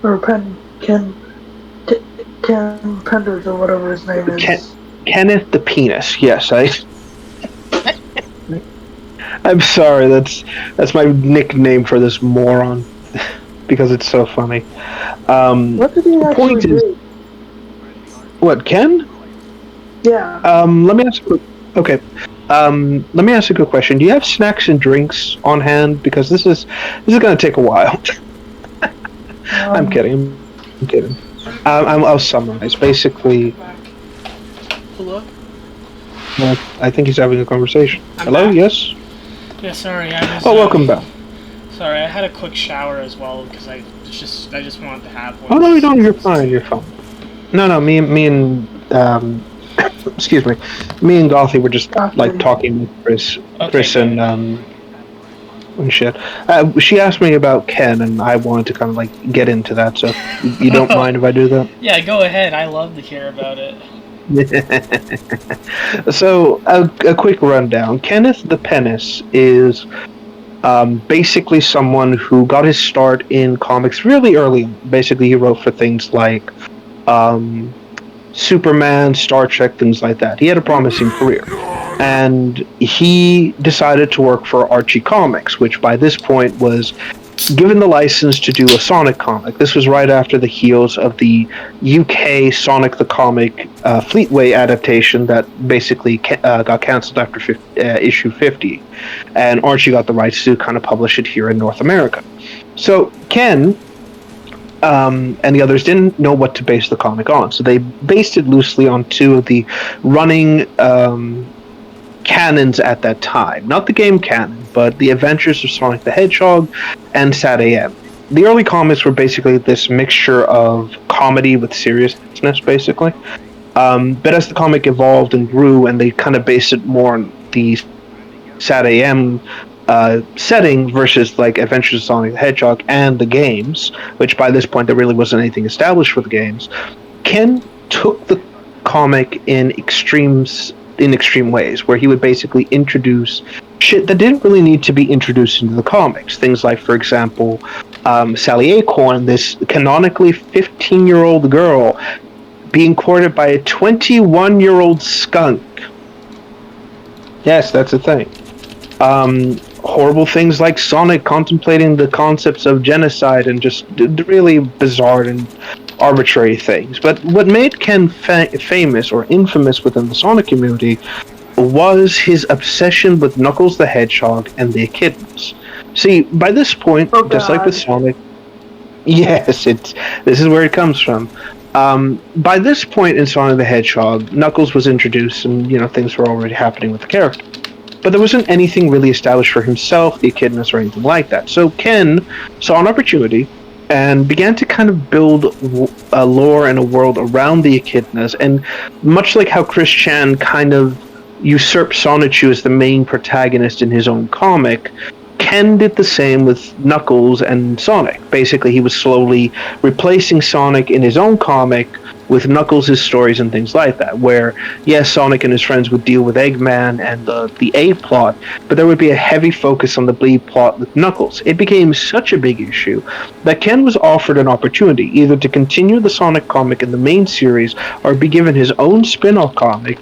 or Ken Penders or whatever his name is. Kenneth the Penis. Yes, I'm sorry. That's my nickname for this moron because it's so funny. What did he The actually point is, do? what Ken? Yeah. Let me ask. Okay. Let me ask you a quick question. Do you have snacks and drinks on hand? Because this is going to take a while. I'm Um. kidding. I'm kidding. I'll summarize. Basically, Hello? I think he's having a conversation. I'm Hello. back. Yes. Yeah, sorry, I was. Oh, welcome back. Sorry, I had a quick shower as well because I just wanted to have one. Oh no, you're fine. You're fine. No, me and excuse me and Gothy were just like Gothy. talking with Okay, Chris good. and shit. She asked me about Ken, and I wanted to kind of like get into that. So you don't mind if I do that? Yeah, go ahead. I love to hear about it. So a quick rundown. Kenneth the Penis is basically someone who got his start in comics really early. Basically, he wrote for things like um, Superman, Star Trek, things like that. He had a promising career. And he decided to work for Archie Comics, which by this point was given the license to do a Sonic comic. This was right after the heels of the UK Sonic the Comic Fleetway adaptation that basically got cancelled after issue 50. And Archie got the rights to kind of publish it here in North America. So Ken and the others didn't know what to base the comic on, so they based it loosely on two of the running canons at that time. Not the game canon, but the Adventures of Sonic the Hedgehog and Sad AM. The early comics were basically this mixture of comedy with seriousness, basically. But as the comic evolved and grew, and they kind of based it more on the Sad AM setting versus like Adventures of Sonic the Hedgehog and the games, which by this point there really wasn't anything established for the games. Ken took the comic in extreme ways, where he would basically introduce shit that didn't really need to be introduced into the comics. Things like, for example, Sally Acorn, this canonically 15-year-old girl, being courted by a 21-year-old skunk. Yes, that's a thing. Horrible things like Sonic contemplating the concepts of genocide and just really bizarre and arbitrary things. But what made Ken famous or infamous within the Sonic community was his obsession with Knuckles the Hedgehog and the Echidnas. See, by this point, just like with Sonic, yes, this is where it comes from. By this point in Sonic the Hedgehog, Knuckles was introduced, and things were already happening with the character. But there wasn't anything really established for himself, the Echidnas, or anything like that. So Ken saw an opportunity and began to kind of build a lore and a world around the Echidnas. And much like how Chris Chan kind of usurped Sonichu as the main protagonist in his own comic, Ken did the same with Knuckles and Sonic. Basically, he was slowly replacing Sonic in his own comic with Knuckles' stories and things like that, where, yes, Sonic and his friends would deal with Eggman and the A plot, but there would be a heavy focus on the B plot with Knuckles. It became such a big issue that Ken was offered an opportunity either to continue the Sonic comic in the main series or be given his own spin-off comic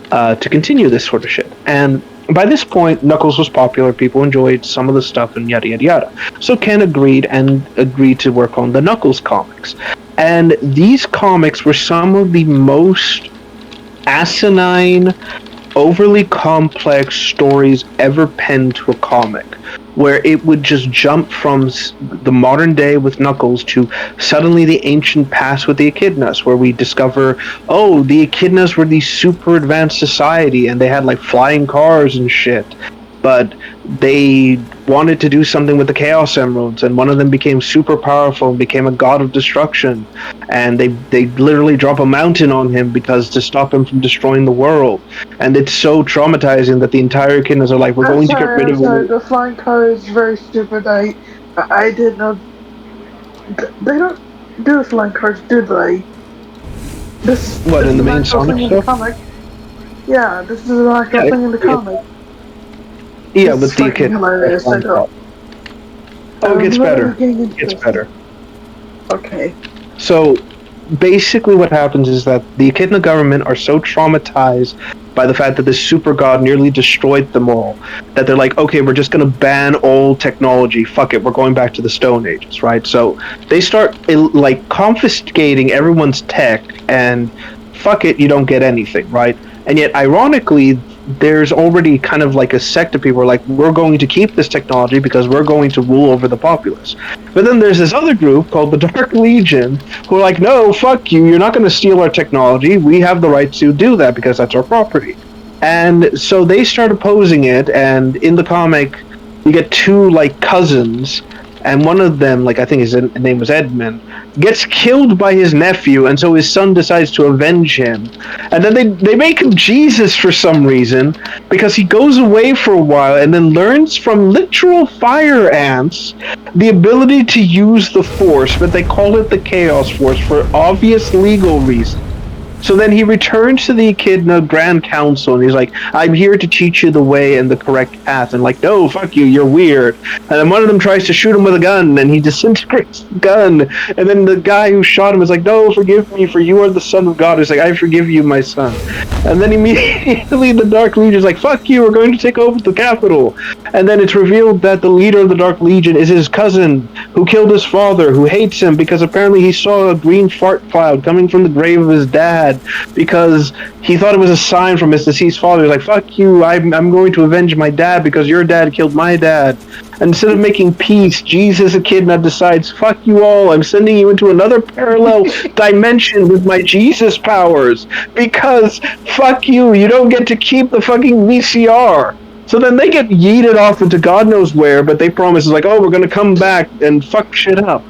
to continue this sort of shit. And by this point, Knuckles was popular, people enjoyed some of the stuff, and yada yada yada. So Ken agreed to work on the Knuckles comics. And these comics were some of the most asinine, overly complex stories ever penned to a comic, where it would just jump from the modern day with Knuckles to suddenly the ancient past with the Echidnas, where we discover, oh, the Echidnas were the super advanced society and they had like flying cars and shit, but they wanted to do something with the Chaos Emeralds, and one of them became super powerful and became a god of destruction, and they literally drop a mountain on him because to stop him from destroying the world, and it's so traumatizing that the entire Echidnas are like, we're going to get rid of him. The flying car is very stupid. I didn't know. They don't do flying cars, do they? What, in the main Sonic stuff? Comic. Yeah, this is an actual thing in the comic. Yeah, with the Echidna. Oh, it gets better. It gets better. Okay. So basically what happens is that the Echidna government are so traumatized by the fact that this super god nearly destroyed them all that they're like, okay, we're just going to ban all technology. Fuck it, we're going back to the Stone Ages, right? So they start like confiscating everyone's tech, and fuck it, you don't get anything, right? And yet ironically, there's already kind of like a sect of people who are like, we're going to keep this technology because we're going to rule over the populace. But then there's this other group called the Dark Legion who are like, no, fuck you, you're not going to steal our technology. We have the right to do that because that's our property. And so they start opposing it, and in the comic, you get two, like, cousins, and one of them, like, I think his name was Edmund, gets killed by his nephew, and so his son decides to avenge him. And then they make him Jesus for some reason, because he goes away for a while and then learns from literal fire ants the ability to use the Force, but they call it the Chaos Force for obvious legal reasons. So then he returns to the Echidna Grand Council, and he's like, I'm here to teach you the way and the correct path. And like, no, fuck you, you're weird. And then one of them tries to shoot him with a gun, and he disintegrates the gun. And then the guy who shot him is like, no, forgive me, for you are the son of God. He's like, I forgive you, my son. And then immediately the Dark Legion is like, fuck you, we're going to take over the capital. And then it's revealed that the leader of the Dark Legion is his cousin, who killed his father, who hates him because apparently he saw a green fart cloud coming from the grave of his dad, because he thought it was a sign from his deceased father. He's like, fuck you, I'm going to avenge my dad because your dad killed my dad. And instead of making peace, Jesus Echidna decides, fuck you all, I'm sending you into another parallel dimension with my Jesus powers, because fuck you, you don't get to keep the fucking VCR. So then they get yeeted off into God knows where, but they promise, like, oh, we're going to come back and fuck shit up.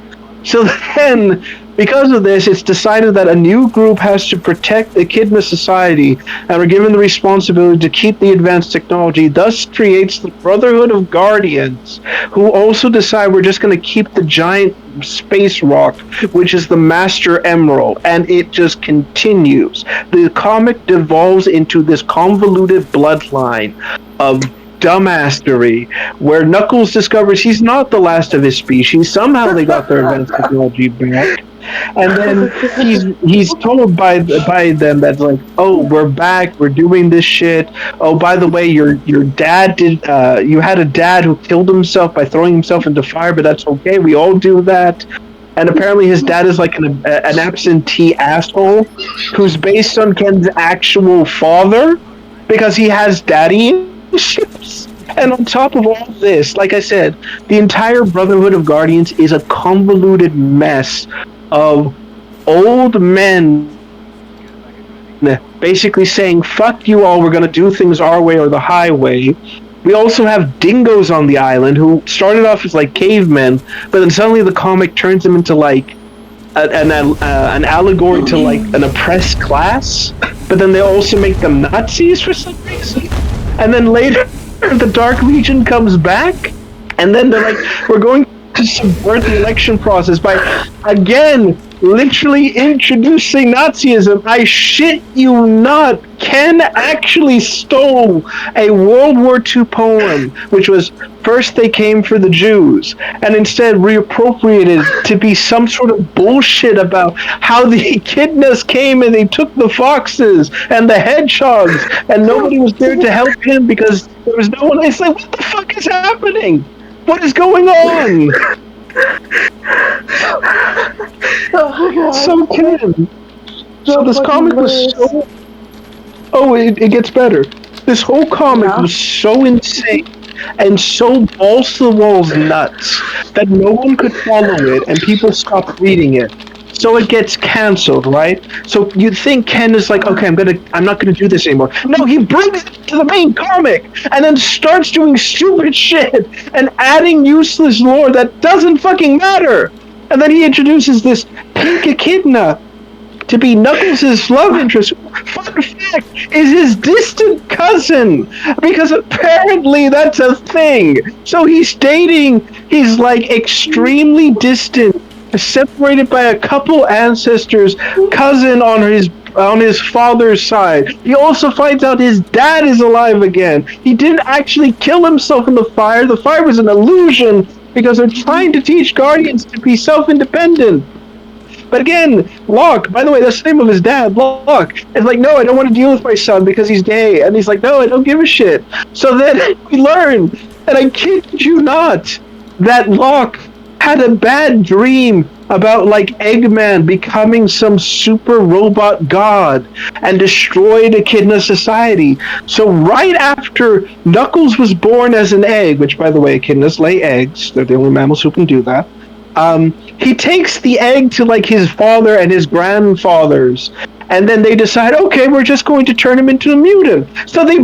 So then, because of this, it's decided that a new group has to protect Echidna society and are given the responsibility to keep the advanced technology. Thus creates the Brotherhood of Guardians, who also decide we're just going to keep the giant space rock, which is the Master Emerald, and it just continues. The comic devolves into this convoluted bloodline of dumbassery, where Knuckles discovers he's not the last of his species. Somehow they got their advanced technology back. And then he's told by them that, like, oh, we're back, we're doing this shit. Oh, by the way, your dad did. You had a dad who killed himself by throwing himself into fire, but that's okay. We all do that. And apparently his dad is like an absentee asshole who's based on Ken's actual father because he has daddy issues. And on top of all this, like I said, the entire Brotherhood of Guardians is a convoluted mess of old men basically saying, fuck you all, we're going to do things our way or the highway. We also have dingoes on the island who started off as like cavemen, but then suddenly the comic turns them into like an allegory to like an oppressed class, but then they also make them Nazis for some reason. And then later the Dark Legion comes back, and then they're like, we're going to subvert the election process by, again, literally introducing Nazism. I shit you not. Ken actually stole a World War II poem, which was First They Came for the Jews, and instead reappropriated to be some sort of bullshit about how the echidnas came and they took the foxes and the hedgehogs, and nobody was there to help him because there was no one. It's like, what the fuck is happening? What is going on? Oh my god. So Ken. So this comic was so... Oh, it gets better. This whole comic was so insane and so balls to the walls nuts that no one could follow it and people stopped reading it. So it gets canceled, right? So you'd think Ken is like, okay, I'm not gonna do this anymore. No, he brings it to the main comic and then starts doing stupid shit and adding useless lore that doesn't fucking matter. And then he introduces this pink echidna to be Knuckles' love interest. Fun fact, is his distant cousin, because apparently that's a thing. So he's dating his like extremely distant, separated by a couple ancestors, cousin on his father's side. He also finds out his dad is alive again. He didn't actually kill himself in the fire. The fire was an illusion because they're trying to teach Guardians to be self-independent. But again, Locke, by the way, that's the name of his dad, Locke. It's like, no, I don't want to deal with my son because he's gay. And he's like, no, I don't give a shit. So then we learn, and I kid you not, that Locke had a bad dream about like Eggman becoming some super robot god and destroyed Echidna society. So right after Knuckles was born as an egg, which by the way, echidnas lay eggs, they're the only mammals who can do that. He takes the egg to like his father and his grandfathers, and then they decide, okay, we're just going to turn him into a mutant. So they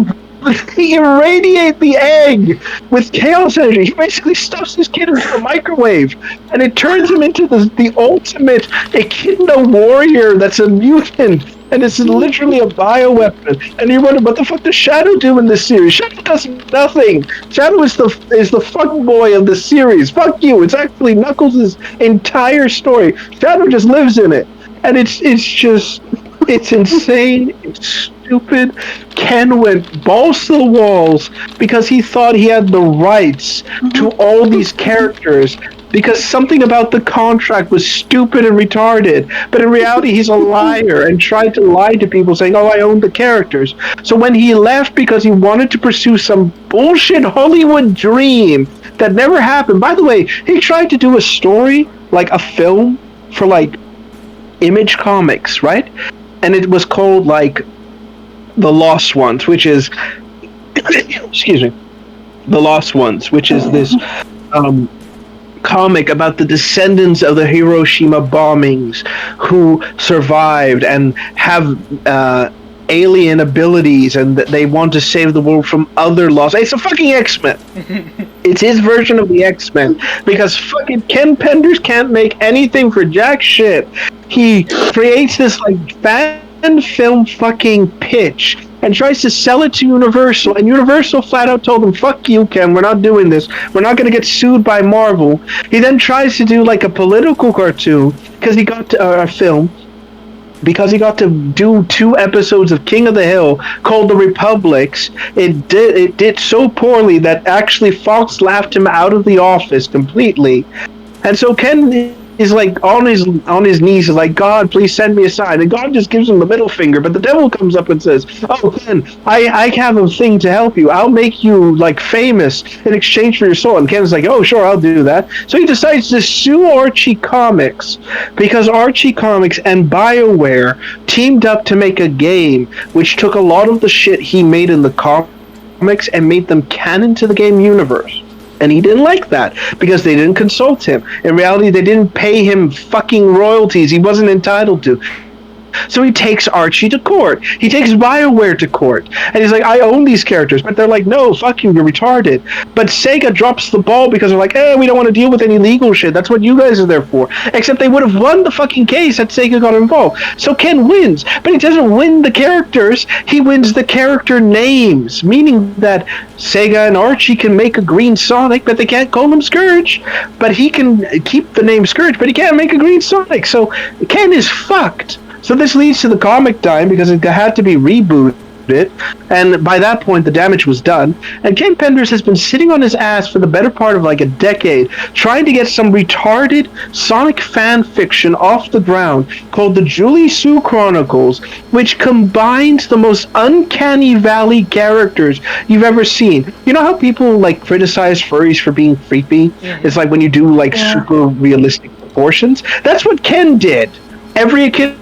irradiate the egg with chaos energy. He basically stuffs this kid into a microwave, and it turns him into the ultimate echidna warrior that's a mutant. And it's literally a bioweapon. And you wonder, what the fuck does Shadow do in this series? Shadow does nothing. Shadow is the fuck boy of the series. Fuck you. It's actually Knuckles' entire story. Shadow just lives in it. And it's insane. It's stupid. Ken went balls to the walls because he thought he had the rights to all these characters because something about the contract was stupid and retarded. But in reality, he's a liar and tried to lie to people saying, oh, I own the characters. So when he left because he wanted to pursue some bullshit Hollywood dream that never happened. By the way, he tried to do a story, like a film, for like Image Comics, right? And it was called like The Lost Ones, which is excuse me, The Lost Ones, which is this comic about the descendants of the Hiroshima bombings who survived and have alien abilities, and they want to save the world from other lost. It's a fucking X-Men. It's his version of the X-Men because fucking Ken Penders can't make anything for jack shit. He creates this like fan film fucking pitch and tries to sell it to Universal, and Universal flat out told him, fuck you, Ken, we're not doing this. We're not going to get sued by Marvel. He then tries to do like a political cartoon because he got to, a film because he got to do 2 episodes of King of the Hill called The Republics. It did so poorly that actually Fox laughed him out of the office completely. And so Ken is like on his knees, is like, God, please send me a sign. And God just gives him the middle finger. But the devil comes up and says, oh, Ken, I have a thing to help you. I'll make you like famous in exchange for your soul. And Ken's like, oh, sure, I'll do that. So he decides to sue Archie Comics because Archie Comics and BioWare teamed up to make a game which took a lot of the shit he made in the comics and made them canon to the game universe. And he didn't like that because they didn't consult him. In reality, they didn't pay him fucking royalties he wasn't entitled to. So he takes Archie to court. He takes BioWare to court. And he's like, I own these characters. But they're like, no, fuck you, you're retarded. But Sega drops the ball because they're like, we don't want to deal with any legal shit. That's what you guys are there for. Except they would have won the fucking case had Sega got involved. So Ken wins. But he doesn't win the characters. He wins the character names. Meaning that Sega and Archie can make a green Sonic, but they can't call him Scourge. But he can keep the name Scourge, but he can't make a green Sonic. So Ken is fucked. So this leads to the comic dying because it had to be rebooted, and by that point the damage was done. And Ken Penders has been sitting on his ass for the better part of like a decade trying to get some retarded Sonic fan fiction off the ground called the Julie Sue Chronicles, which combines the most uncanny valley characters you've ever seen. You know how people like criticize furries for being creepy? Mm-hmm. It's like when you do like super realistic proportions. That's what Ken did. Every kid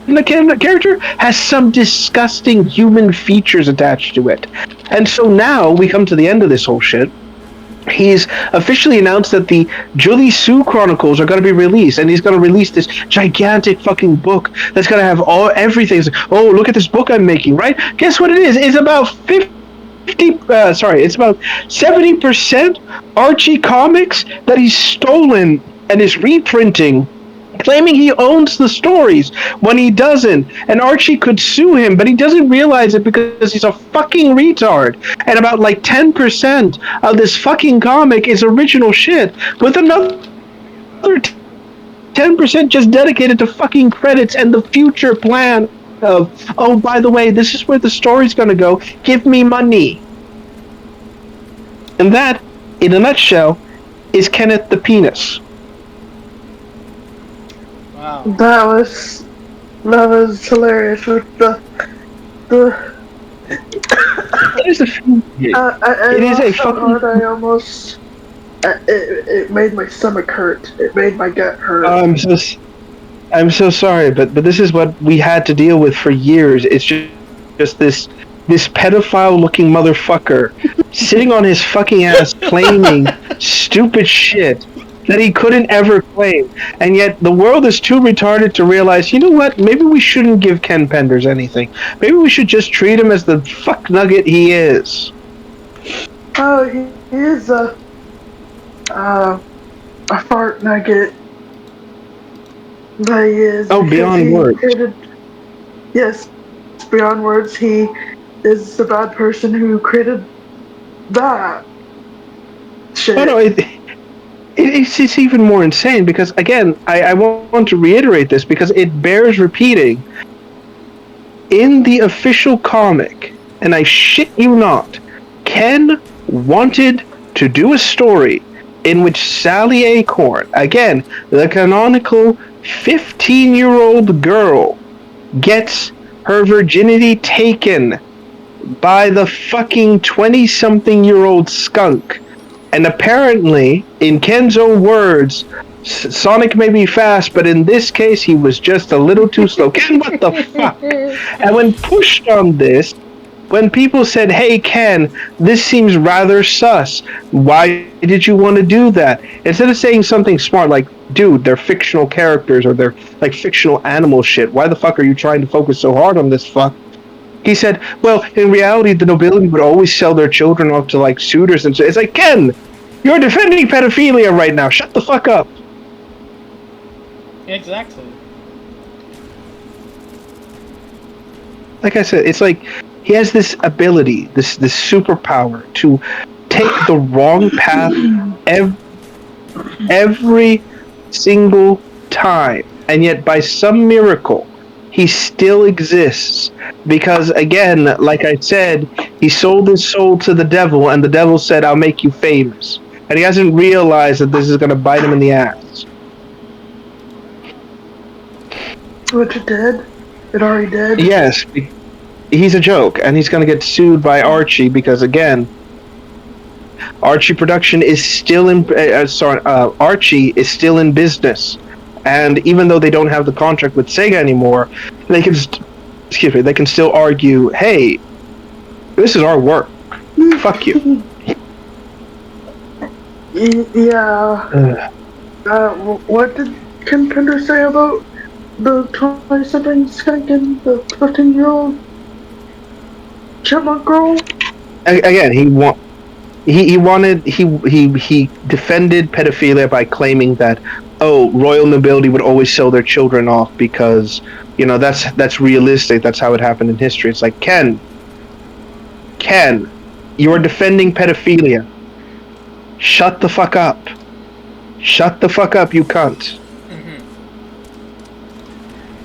the character has some disgusting human features attached to it. And so now we come to the end of this whole shit. He's officially announced that the Julie Sue Chronicles are going to be released, and he's going to release this gigantic fucking book that's going to have everything. It's like, oh, look at this book I'm making, right? Guess what it is? It's about it's about 70% Archie Comics that he's stolen and is reprinting, claiming he owns the stories when he doesn't. And Archie could sue him, but he doesn't realize it because he's a fucking retard. And about like 10% of this fucking comic is original shit, with another 10% just dedicated to fucking credits and the future plan of, oh, by the way, this is where the story's gonna go. Give me money. And that, in a nutshell, is Kenneth the Penis. Wow. That was hilarious with the It is a I it is a laughed so fucking. hard I almost it made my stomach hurt. It made my gut hurt. I'm so sorry, but this is what we had to deal with for years. It's just this pedophile looking motherfucker sitting on his fucking ass claiming stupid shit that he couldn't ever claim. And yet the world is too retarded to realize, you know what, maybe we shouldn't give Ken Penders anything. Maybe we should just treat him as the fuck nugget he is. Oh, he is uh, a fart nugget. That he is Oh, because beyond he words. created. Yes, beyond words, he is the bad person who created that Oh no, shit. it's even more insane because again, I want to reiterate this because it bears repeating. In the official comic, and I shit you not, Ken wanted to do a story in which Sally Acorn, again, the canonical 15-year-old girl, gets her virginity taken by the fucking 20-something-year-old skunk. And apparently, in Ken's own words, Sonic may be fast, but in this case, he was just a little too slow. Ken, what the fuck? And when pushed on this, when people said, "Hey Ken, this seems rather sus. Why did you want to do that?" Instead of saying something smart like, "Dude, they're fictional characters or they're like fictional animal shit. Why the fuck are you trying to focus so hard on this fuck?" He said, "Well, in reality, the nobility would always sell their children off to like suitors and so." It's like, Ken, you're defending pedophilia right now. Shut the fuck up. Exactly. Like I said, it's like he has this ability, this superpower to take the wrong path every single time, and yet by some miracle, he still exists. Because again, like I said, he sold his soul to the devil, and the devil said, "I'll make you famous." And he hasn't realized that this is going to bite him in the ass. Which it did. It already did. Yes, he's a joke, and he's going to get sued by Archie because again, Archie production is still in. Archie is still in business, and even though they don't have the contract with Sega anymore, they can. Excuse me. They can still argue, "Hey, this is our work. Fuck you." Yeah. What did Ken Penders say about the 20-something skunk and the 15-year-old chipmunk girl? Again, he defended pedophilia by claiming that, oh, royal nobility would always sell their children off because that's realistic. That's how it happened in history. It's like, Ken, you are defending pedophilia. Shut the fuck up. Shut the fuck up, you cunt. Mm-hmm.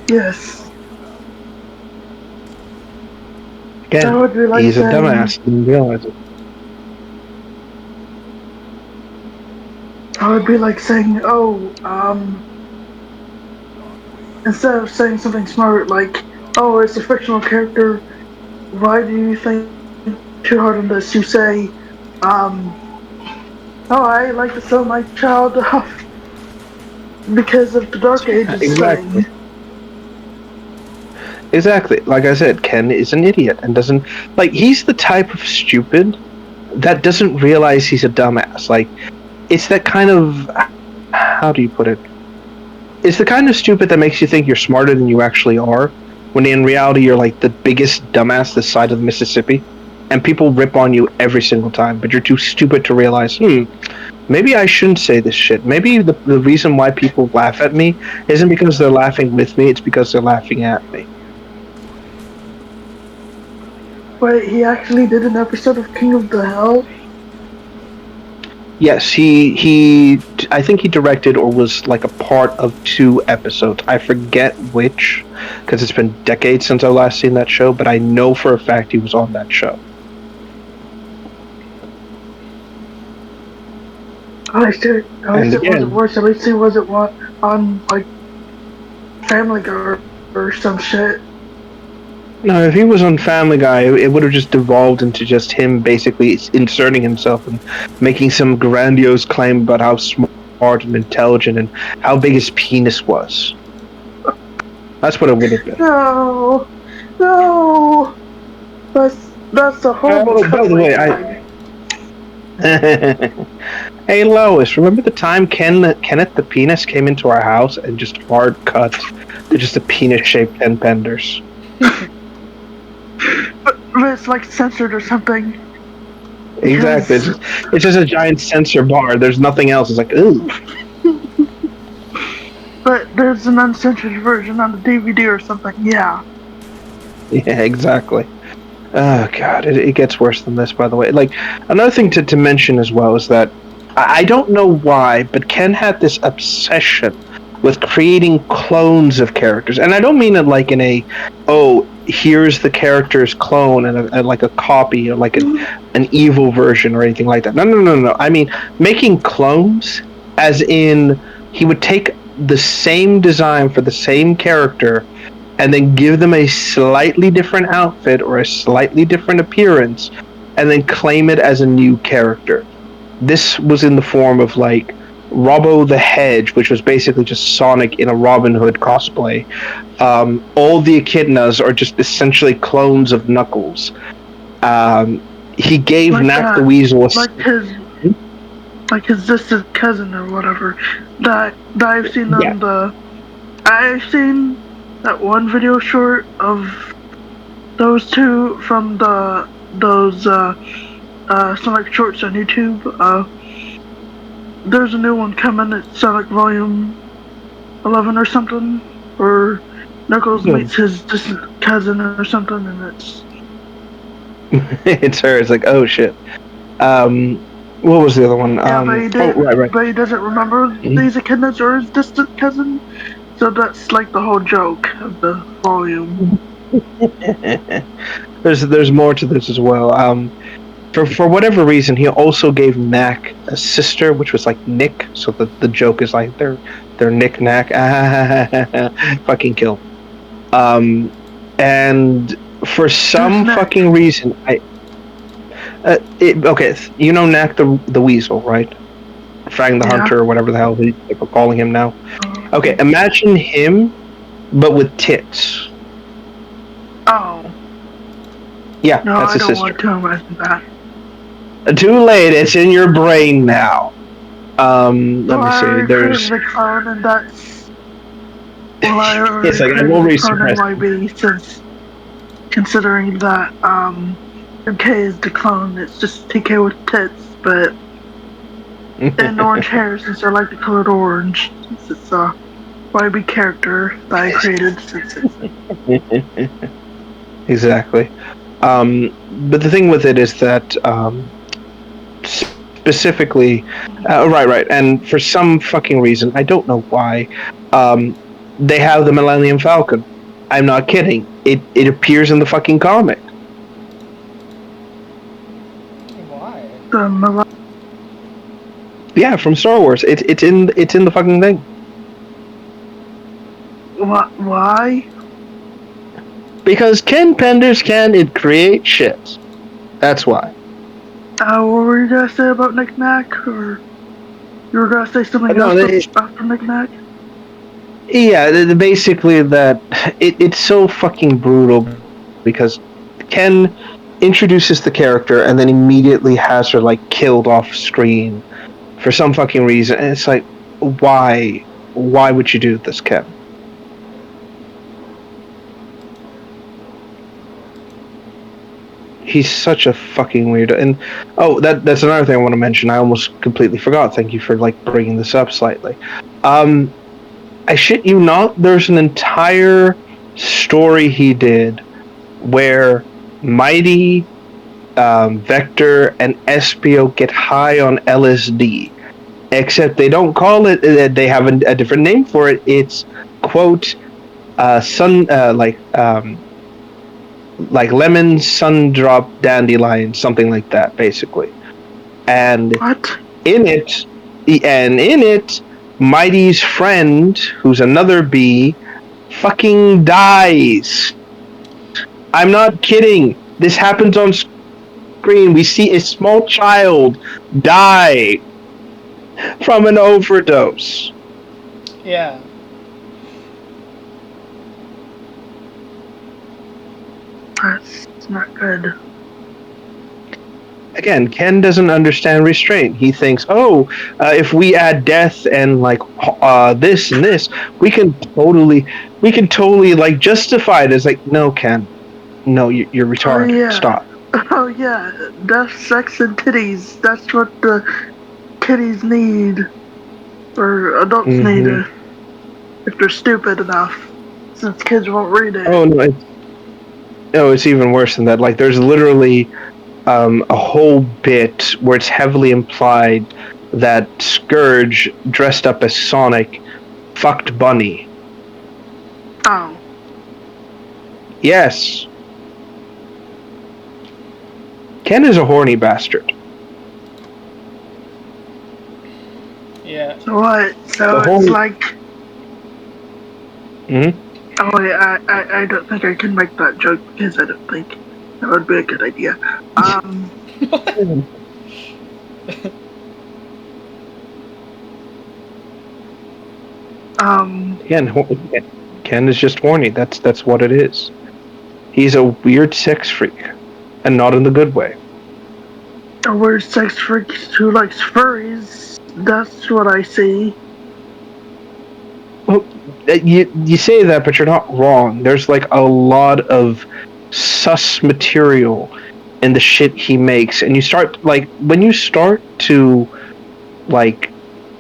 Yes. Again, That would be like he's a saying, dumbass. Didn't realize it. I would be like saying, oh, instead of saying something smart like, oh, it's a fictional character, why do you think too hard on this? You say, oh, I like to sell my child off because of the Dark Ages Exactly. thing. Exactly. Like I said, Ken is an idiot and doesn't he's the type of stupid that doesn't realize he's a dumbass. Like it's that kind of how do you put it? It's the kind of stupid that makes you think you're smarter than you actually are, when in reality you're like the biggest dumbass this side of the Mississippi, and people rip on you every single time, but you're too stupid to realize, maybe I shouldn't say this shit. Maybe the reason why people laugh at me isn't because they're laughing with me, it's because they're laughing at me. Wait, he actually did an episode of King of the Hell? Yes, he I think he directed or was like a part of 2 episodes. I forget which, because it's been decades since I last seen that show, but I know for a fact he was on that show. At least it wasn't worse. At least he wasn't on like Family Guy or some shit. No, if he was on Family Guy, it would have just devolved into just him basically inserting himself and making some grandiose claim about how smart and intelligent and how big his penis was. That's what it would have been. No, no, that's a horrible Oh, by the way, translation. Hey Lois, remember the time Kenneth the penis came into our house and just hard cut to just a penis-shaped Ken Penders? But it's like censored or something. Exactly. It's just a giant censor bar. There's nothing else. It's like, ooh. But there's an uncensored version on the DVD or something. Yeah. Yeah, exactly. Oh god, it gets worse than this. By the way, like another thing to mention as well is that I don't know why, but Ken had this obsession with creating clones of characters, and I don't mean it like in a here's the character's clone and like a copy or like an evil version or anything like that. No. I mean making clones, as in he would take the same design for the same character and then give them a slightly different outfit or a slightly different appearance and then claim it as a new character. This was in the form of like Robbo the Hedge, which was basically just Sonic in a Robin Hood cosplay. All the echidnas are just essentially clones of Knuckles. He gave Like Knack that. the Weasel Like his distant cousin or whatever. That I've seen on the. I've seen that one video short of those two from those Sonic shorts on YouTube. There's a new one coming. It's Sonic Volume 11 or something, or Knuckles meets his distant cousin or something, and it's it's her. It's like, oh shit. What was the other one? yeah, right. But he doesn't remember these echidnas or his distant cousin. So that's like the whole joke of the volume. There's more to this as well. For whatever reason, he also gave Knack a sister, which was like Nick. So the joke is like they're Nick Knack. Fucking kill. And for some fucking reason, okay, you know Knack the Weasel, right? Fang the Hunter, or whatever the hell people are calling him now. Okay, imagine him, but with tits. Oh. Yeah, no, that's his sister. I don't want to imagine that. Too late. It's in your brain now. Let me see. There's the clone, and that's. it's like I will resuppress. Might be since considering that MK is the clone, it's just TK with tits, but and orange hair since they're like the colored orange. Since it's a YB character that I created since it's exactly. But the thing with it is that specifically, right, and for some fucking reason, I don't know why, they have the Millennium Falcon. I'm not kidding. It appears in the fucking comic. Why? Yeah, from Star Wars. It's in the fucking thing. Why? Because Ken Penders can create shit. That's why. What were you gonna say about Nick Knack, or you were gonna say something else after Nick Knack? Yeah, basically that it's so fucking brutal because Ken introduces the character and then immediately has her like killed off screen for some fucking reason, and it's like, why would you do this, Ken? He's such a fucking weirdo. And that's another thing I want to mention. I almost completely forgot. Thank you for like bringing this up slightly. I shit you not, there's an entire story he did where Mighty, Vector, and Espio get high on LSD. Except they don't call it, they have a different name for it. It's, quote, like lemon, sun drop, dandelion, something like that, basically. And what? In it, Mighty's friend, who's another bee, fucking dies. I'm not kidding. This happens on screen. We see a small child die from an overdose. Yeah. That's not good. Again, Ken doesn't understand restraint. He thinks, if we add death and like this and this, we can totally like justify it as like, no, Ken, no, you're retarded. Oh, yeah. Stop. Oh yeah, death, sex, and titties. That's what the kiddies need, or adults need, if they're stupid enough. Since kids won't read it. Oh no, it's even worse than that. Like, there's literally a whole bit where it's heavily implied that Scourge, dressed up as Sonic, fucked Bunny. Oh. Yes. Ken is a horny bastard. Yeah. So what? So it's like... Oh yeah, I don't think I can make that joke because I don't think that would be a good idea. Ken is just horny. That's what it is. He's a weird sex freak, and not in the good way. A weird sex freak who likes furries. That's what I see. Well, you say that, but you're not wrong. There's like a lot of sus material in the shit he makes, and you start like when you start to like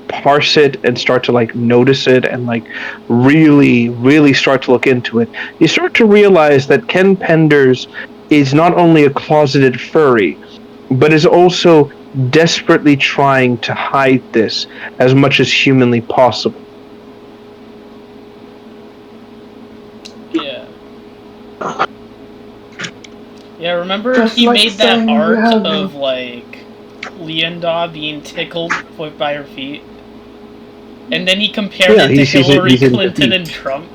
parse it and start to like notice it and like really start to look into it, you start to realize that Ken Penders is not only a closeted furry, but is also desperately trying to hide this as much as humanly possible. Yeah. Yeah, remember Just he like made that saying art you have of like Leonda being tickled by her feet? And then he compared it to Hillary Clinton and Trump.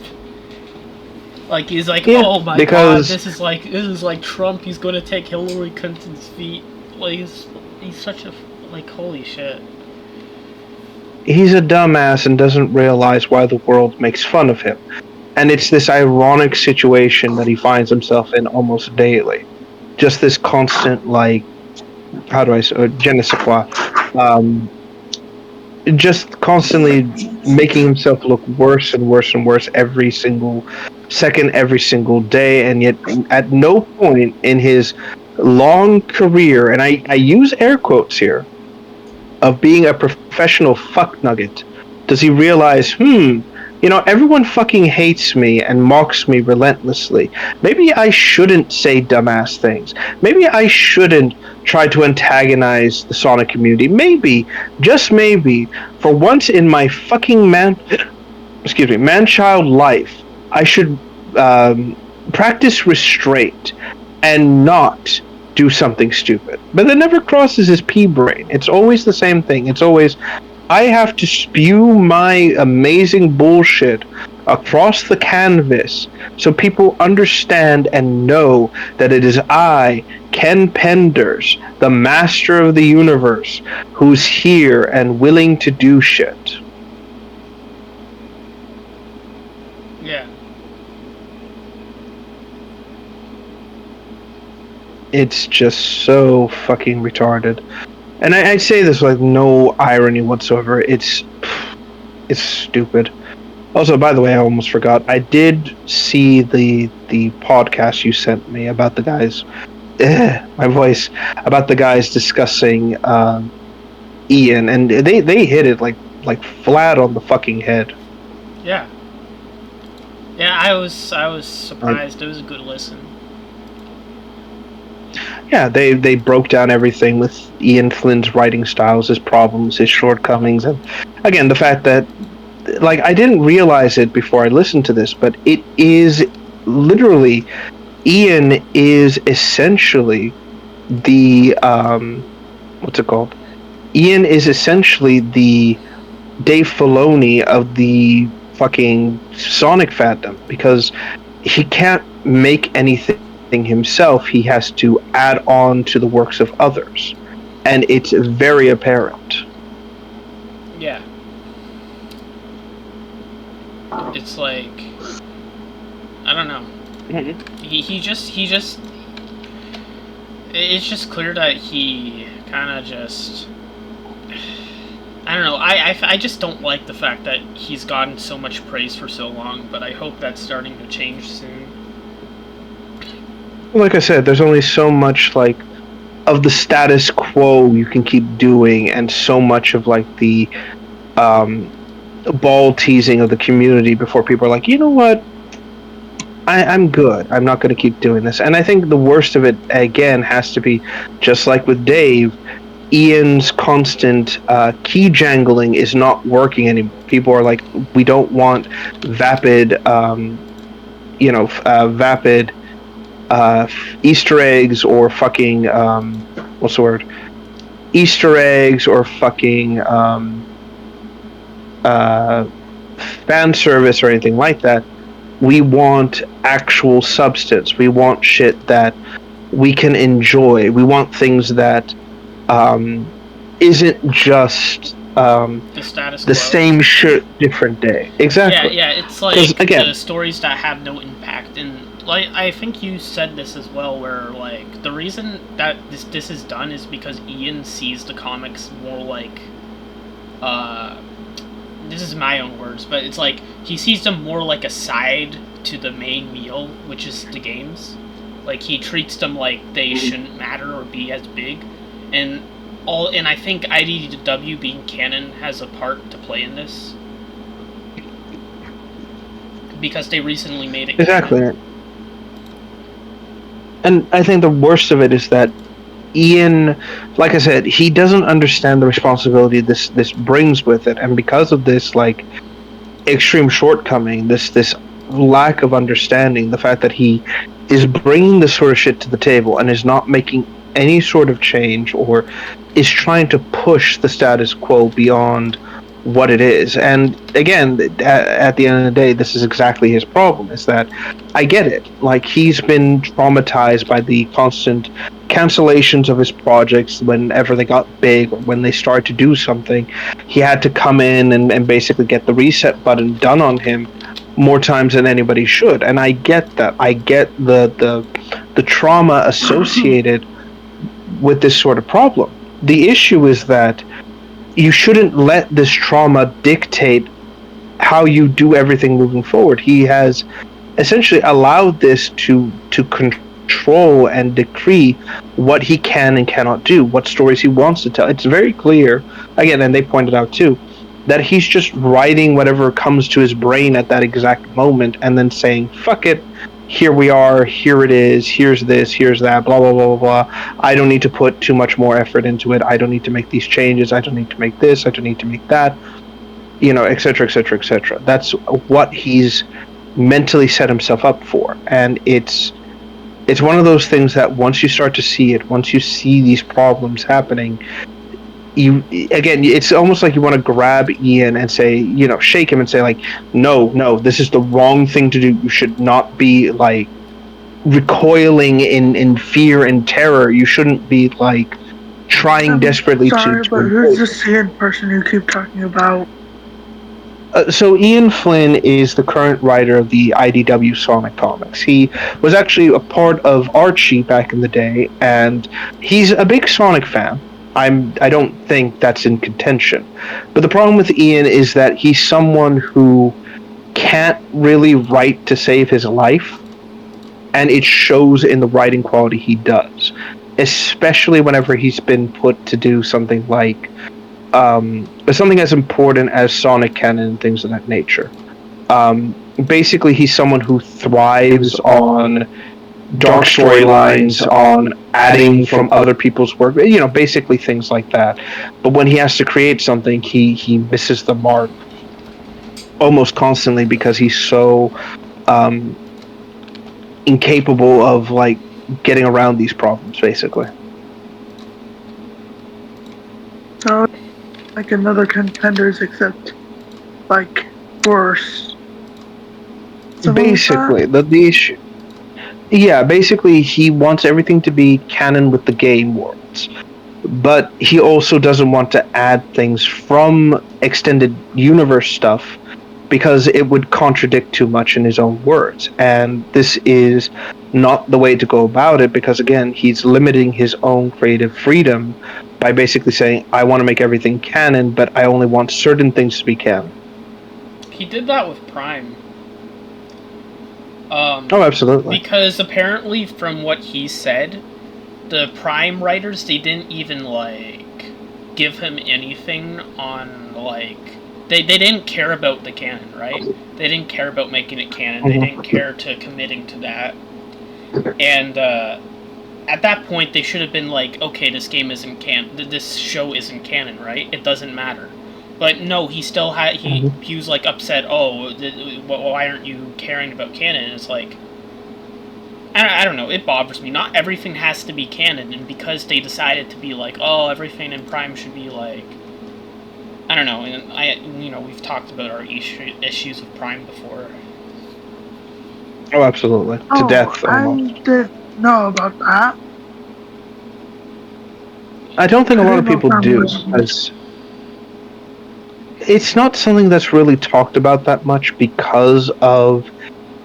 Like he's like, oh my god, this is like Trump. He's gonna take Hillary Clinton's feet. Like he's such a like holy shit. He's a dumbass and doesn't realize why the world makes fun of him, and it's this ironic situation that he finds himself in almost daily. Just this constant like, how do I say, je ne sais quoi. Just constantly making himself look worse and worse and worse every single second, every single day, and yet at no point in his long career, and I use air quotes here, of being a professional fuck nugget, does he realize, everyone fucking hates me and mocks me relentlessly. Maybe I shouldn't say dumbass things. Maybe I shouldn't try to antagonize the Sonic community. Maybe, just maybe, for once in my fucking man-child life, I should practice restraint and not do something stupid. But that never crosses his pea brain. It's always the same thing. It's always, I have to spew my amazing bullshit across the canvas so people understand and know that it is I, Ken Penders, the master of the universe, who's here and willing to do shit. Yeah. It's just so fucking retarded. And I say this with no irony whatsoever. It's stupid. Also, by the way, I almost forgot. I did see the podcast you sent me about the guys. My voice, about the guys discussing Ian, and they hit it like flat on the fucking head. Yeah. Yeah, I was surprised. It was a good listen. Yeah, they broke down everything with Ian Flynn's writing styles, his problems, his shortcomings, and again the fact that, like, I didn't realize it before I listened to this, but it is literally, Ian is essentially the what's it called? Ian is essentially the Dave Filoni of the fucking Sonic fandom, because he can't make anything himself. He has to add on to the works of others, and it's very apparent. Yeah. It's like, I don't know. Mm-hmm. He just it's just clear that he kind of just, I don't know. I just don't like the fact that he's gotten so much praise for so long, but I hope that's starting to change soon. Like I said, there's only so much like of the status quo you can keep doing, and so much of like the ball teasing of the community before people are like, you know what, I'm good. I'm not going to keep doing this. And I think the worst of it, again, has to be, just like with Dave, Ian's constant key jangling is not working anymore. People are like, we don't want vapid, vapid Easter eggs or fucking, what's the word? Easter eggs or fucking fan service or anything like that. We want actual substance. We want shit that we can enjoy. We want things that isn't just the status quo. The same shit, different day. Exactly. Yeah, it's like again, the stories that have no impact. And like, I think you said this as well, where like the reason that this is done is because Ian sees the comics more like this is my own words, but it's like he sees them more like a side to the main meal, which is the games. Like, he treats them like they shouldn't matter or be as big, and I think IDW being canon has a part to play in this, because they recently made it exactly canon. And I think the worst of it is that Ian, like I said, he doesn't understand the responsibility this brings with it, and because of this like extreme shortcoming, this lack of understanding, the fact that he is bringing this sort of shit to the table and is not making any sort of change, or is trying to push the status quo beyond what it is. And again, at the end of the day, this is exactly his problem, is that I get it. Like, he's been traumatized by the constant cancellations of his projects whenever they got big, or when they started to do something. He had to come in and basically get the reset button done on him more times than anybody should. And I get that. I get the trauma associated with this sort of problem. The issue is that you shouldn't let this trauma dictate how you do everything moving forward. He has essentially allowed this to control and decree what he can and cannot do, what stories he wants to tell. It's very clear, again, and they pointed out too, that he's just writing whatever comes to his brain at that exact moment and then saying, fuck it, here we are, here it is, here's this, here's that, blah, blah, blah, blah, blah. I don't need to put too much more effort into it. I don't need to make these changes. I don't need to make this. I don't need to make that, et cetera, et cetera, et cetera. That's what he's mentally set himself up for. And it's one of those things that once you start to see it, once you see these problems happening, it's almost like you want to grab Ian and say, shake him and say, like, no, this is the wrong thing to do. You should not be like recoiling in fear and terror. You shouldn't be like trying desperately to. Sorry, but who's this Ian person you keep talking about? So Ian Flynn is the current writer of the IDW Sonic comics. He was actually a part of Archie back in the day, and he's a big Sonic fan. I don't think that's in contention. But the problem with Ian is that he's someone who can't really write to save his life, and it shows in the writing quality he does, especially whenever he's been put to do something like something as important as Sonic canon and things of that nature. Basically, he's someone who thrives on dark storylines, on adding from other people's work, basically things like that. But when he has to create something, he misses the mark almost constantly because he's so incapable of like getting around these problems, basically. So, like another Ken Penders, except like worse. So basically, the issue. Yeah, basically, he wants everything to be canon with the game worlds, but he also doesn't want to add things from extended universe stuff because it would contradict too much in his own words. And this is not the way to go about it because, again, he's limiting his own creative freedom by basically saying, I want to make everything canon, but I only want certain things to be canon. He did that with Prime. Oh, absolutely. Because apparently, from what he said, the Prime writers, they didn't even, give him anything on, They didn't care about the canon, right? They didn't care about making it canon. They didn't care to committing to that. And, at that point, they should have been like, okay, this game isn't this show isn't canon, right? It doesn't matter. But no, he still had, he was, upset, oh, why aren't you caring about canon? It's like, I don't know, it bothers me. Not everything has to be canon, and because they decided to be like, oh, everything in Prime should be I don't know, and we've talked about our issues with Prime before. Oh, absolutely. To death, almost. I didn't know about that. I don't think a lot of people do, because it's not something that's really talked about that much because of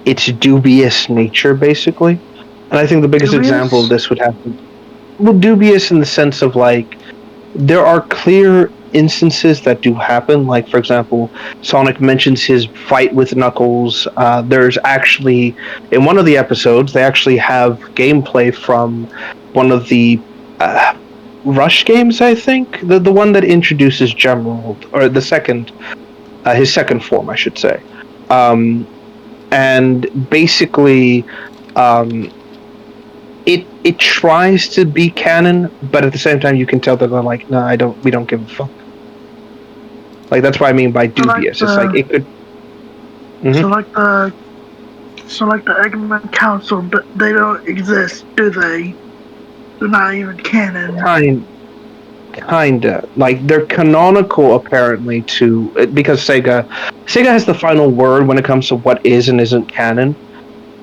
its dubious nature, basically. And I think the biggest example of this would have to... Well, dubious in the sense of, there are clear instances that do happen. Like, for example, Sonic mentions his fight with Knuckles. There's actually, in one of the episodes, they actually have gameplay from one of the Rush games, I think. The one that introduces Gemerald, or the second, his second form, I should say. And basically, it tries to be canon, but at the same time, you can tell that they're like, no, we don't give a fuck. That's what I mean by dubious. It's it could. Mm-hmm. So the Eggman Council, but they don't exist, do they? They're not even canon. Kinda. They're canonical, apparently, because Sega has the final word when it comes to what is and isn't canon.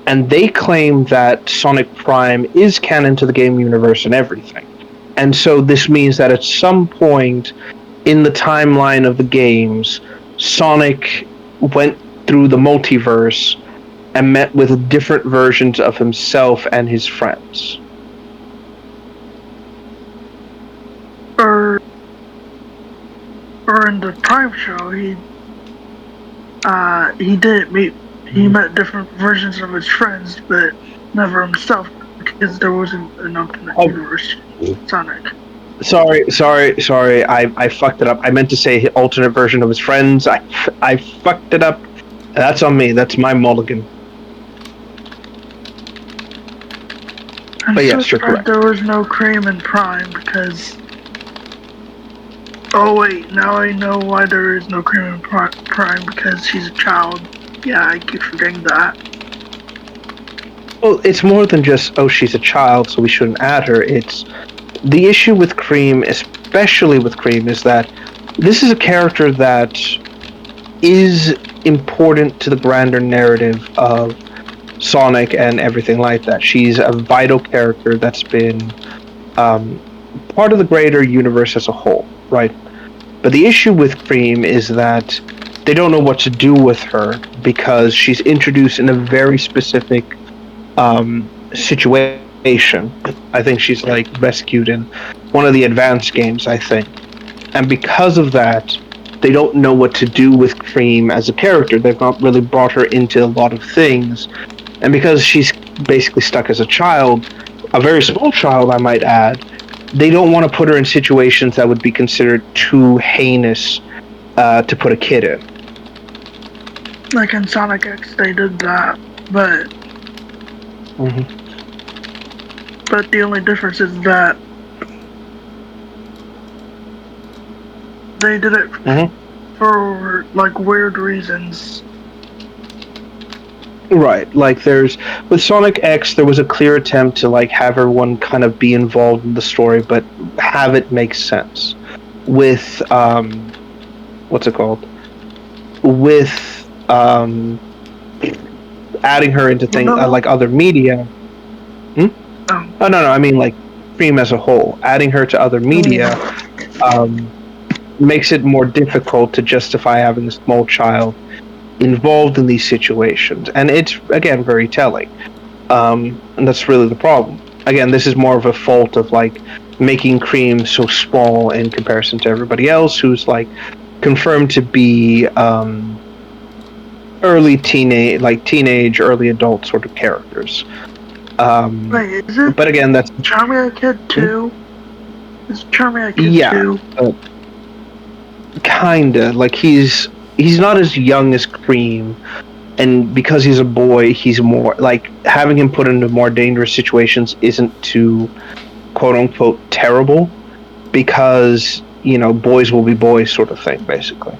And they claim that Sonic Prime is canon to the game universe and everything. And so this means that at some point in the timeline of the games, Sonic went through the multiverse and met with different versions of himself and his friends. Or in the Prime show, he did meet. He met different versions of his friends, but never himself, because there wasn't an alternate universe Sonic. Sorry. I fucked it up. I meant to say alternate version of his friends. I fucked it up. That's on me. That's my mulligan. But yes, you're correct. There was no cream in Prime because... Oh wait, now I know why there is no cream in Prime, because she's a child. Yeah, I keep forgetting that. Well, it's more than just, she's a child, so we shouldn't add her. It's... The issue with Cream, especially with Cream, is that this is a character that is important to the grander narrative of Sonic and everything like that. She's a vital character that's been part of the greater universe as a whole, right? But the issue with Cream is that they don't know what to do with her because she's introduced in a very specific situation. I think she's rescued in one of the advanced games, I think. And because of that, they don't know what to do with Cream as a character. They've not really brought her into a lot of things. And because she's basically stuck as a child, a very small child, I might add, they don't want to put her in situations that would be considered too heinous to put a kid in. Like in Sonic X, they did that, but... Mm-hmm. But the only difference is that they did it for, weird reasons. Right, with Sonic X, there was a clear attempt to, have everyone kind of be involved in the story, but have it make sense. With, what's it called? With adding her into things like other media. Oh no, I mean like Cream as a whole. Adding her to other media makes it more difficult to justify having a small child involved in these situations, and it's again very telling. And that's really the problem. Again, this is more of a fault of like making Cream so small in comparison to everybody else who's like confirmed to be early teenage, early adult sort of characters. Wait, is it? But again, that's Charmy a kid too. Is Charmy a kid too? Kinda. Like he's not as young as Cream, and because he's a boy, he's more like having him put into more dangerous situations isn't too quote unquote terrible, because boys will be boys sort of thing basically.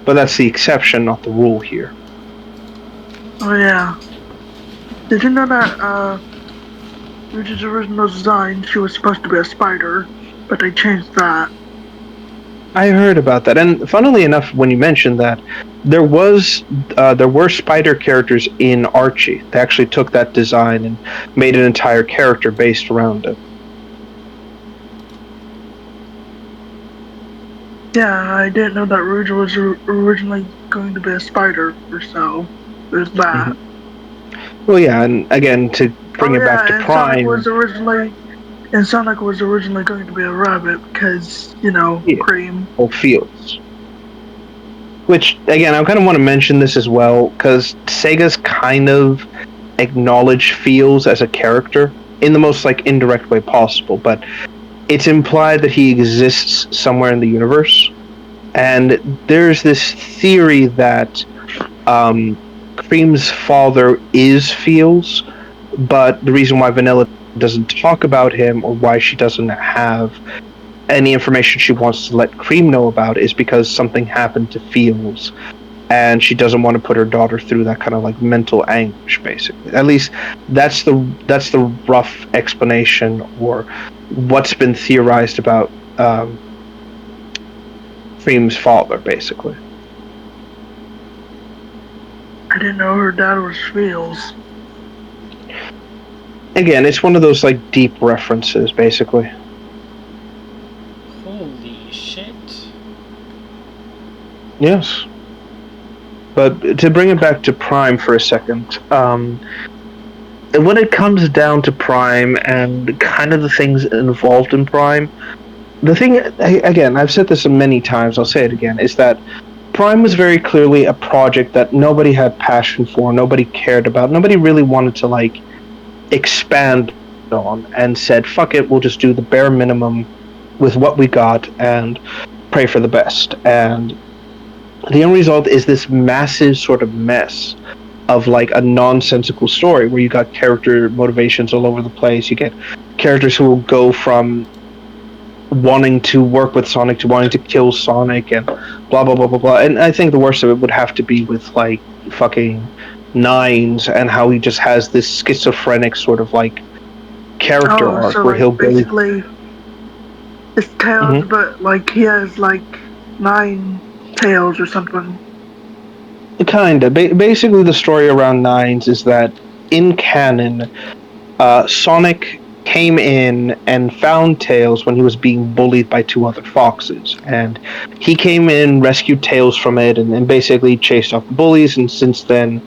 But that's the exception, not the rule here. Oh yeah. Did you know that Rouge's original design, she was supposed to be a spider, but they changed that? I heard about that, and funnily enough, when you mentioned that, there were spider characters in Archie. They actually took that design and made an entire character based around it. Yeah, I didn't know that Rouge was originally going to be a spider, so there's that. Well, yeah, and again, to bring it back to Prime... Sonic was originally going to be a rabbit because, Cream. Or Fields. Which, again, I kind of want to mention this as well, because Sega's kind of acknowledged Fields as a character in the most, indirect way possible, but it's implied that he exists somewhere in the universe. And there's this theory that Cream's father is Fields, but the reason why Vanilla doesn't talk about him, or why she doesn't have any information she wants to let Cream know about, is because something happened to Fields, and she doesn't want to put her daughter through that kind of mental anguish, basically. At least that's the rough explanation, or what's been theorized about Cream's father, basically. I didn't know her dad was Fields. Again, it's one of those deep references, basically. Holy shit. Yes. But to bring it back to Prime for a second, when it comes down to Prime and kind of the things involved in Prime, the thing, again, I've said this many times, I'll say it again, is that Prime was very clearly a project that nobody had passion for, nobody cared about, nobody really wanted to, expand on, and said, fuck it, we'll just do the bare minimum with what we got and pray for the best. And the end result is this massive sort of mess of a nonsensical story where you got character motivations all over the place. You get characters who will go from wanting to work with Sonic to wanting to kill Sonic and blah blah blah blah blah. And I think the worst of it would have to be with fucking Nines, and how he just has this schizophrenic sort of character arc where he'll basically it's Tails, but he has 9 tails or something. Kinda. Basically, the story around Nines is that in canon, Sonic came in and found Tails when he was being bullied by 2 other foxes, and he came in, rescued Tails from it, and basically chased off the bullies. And since then,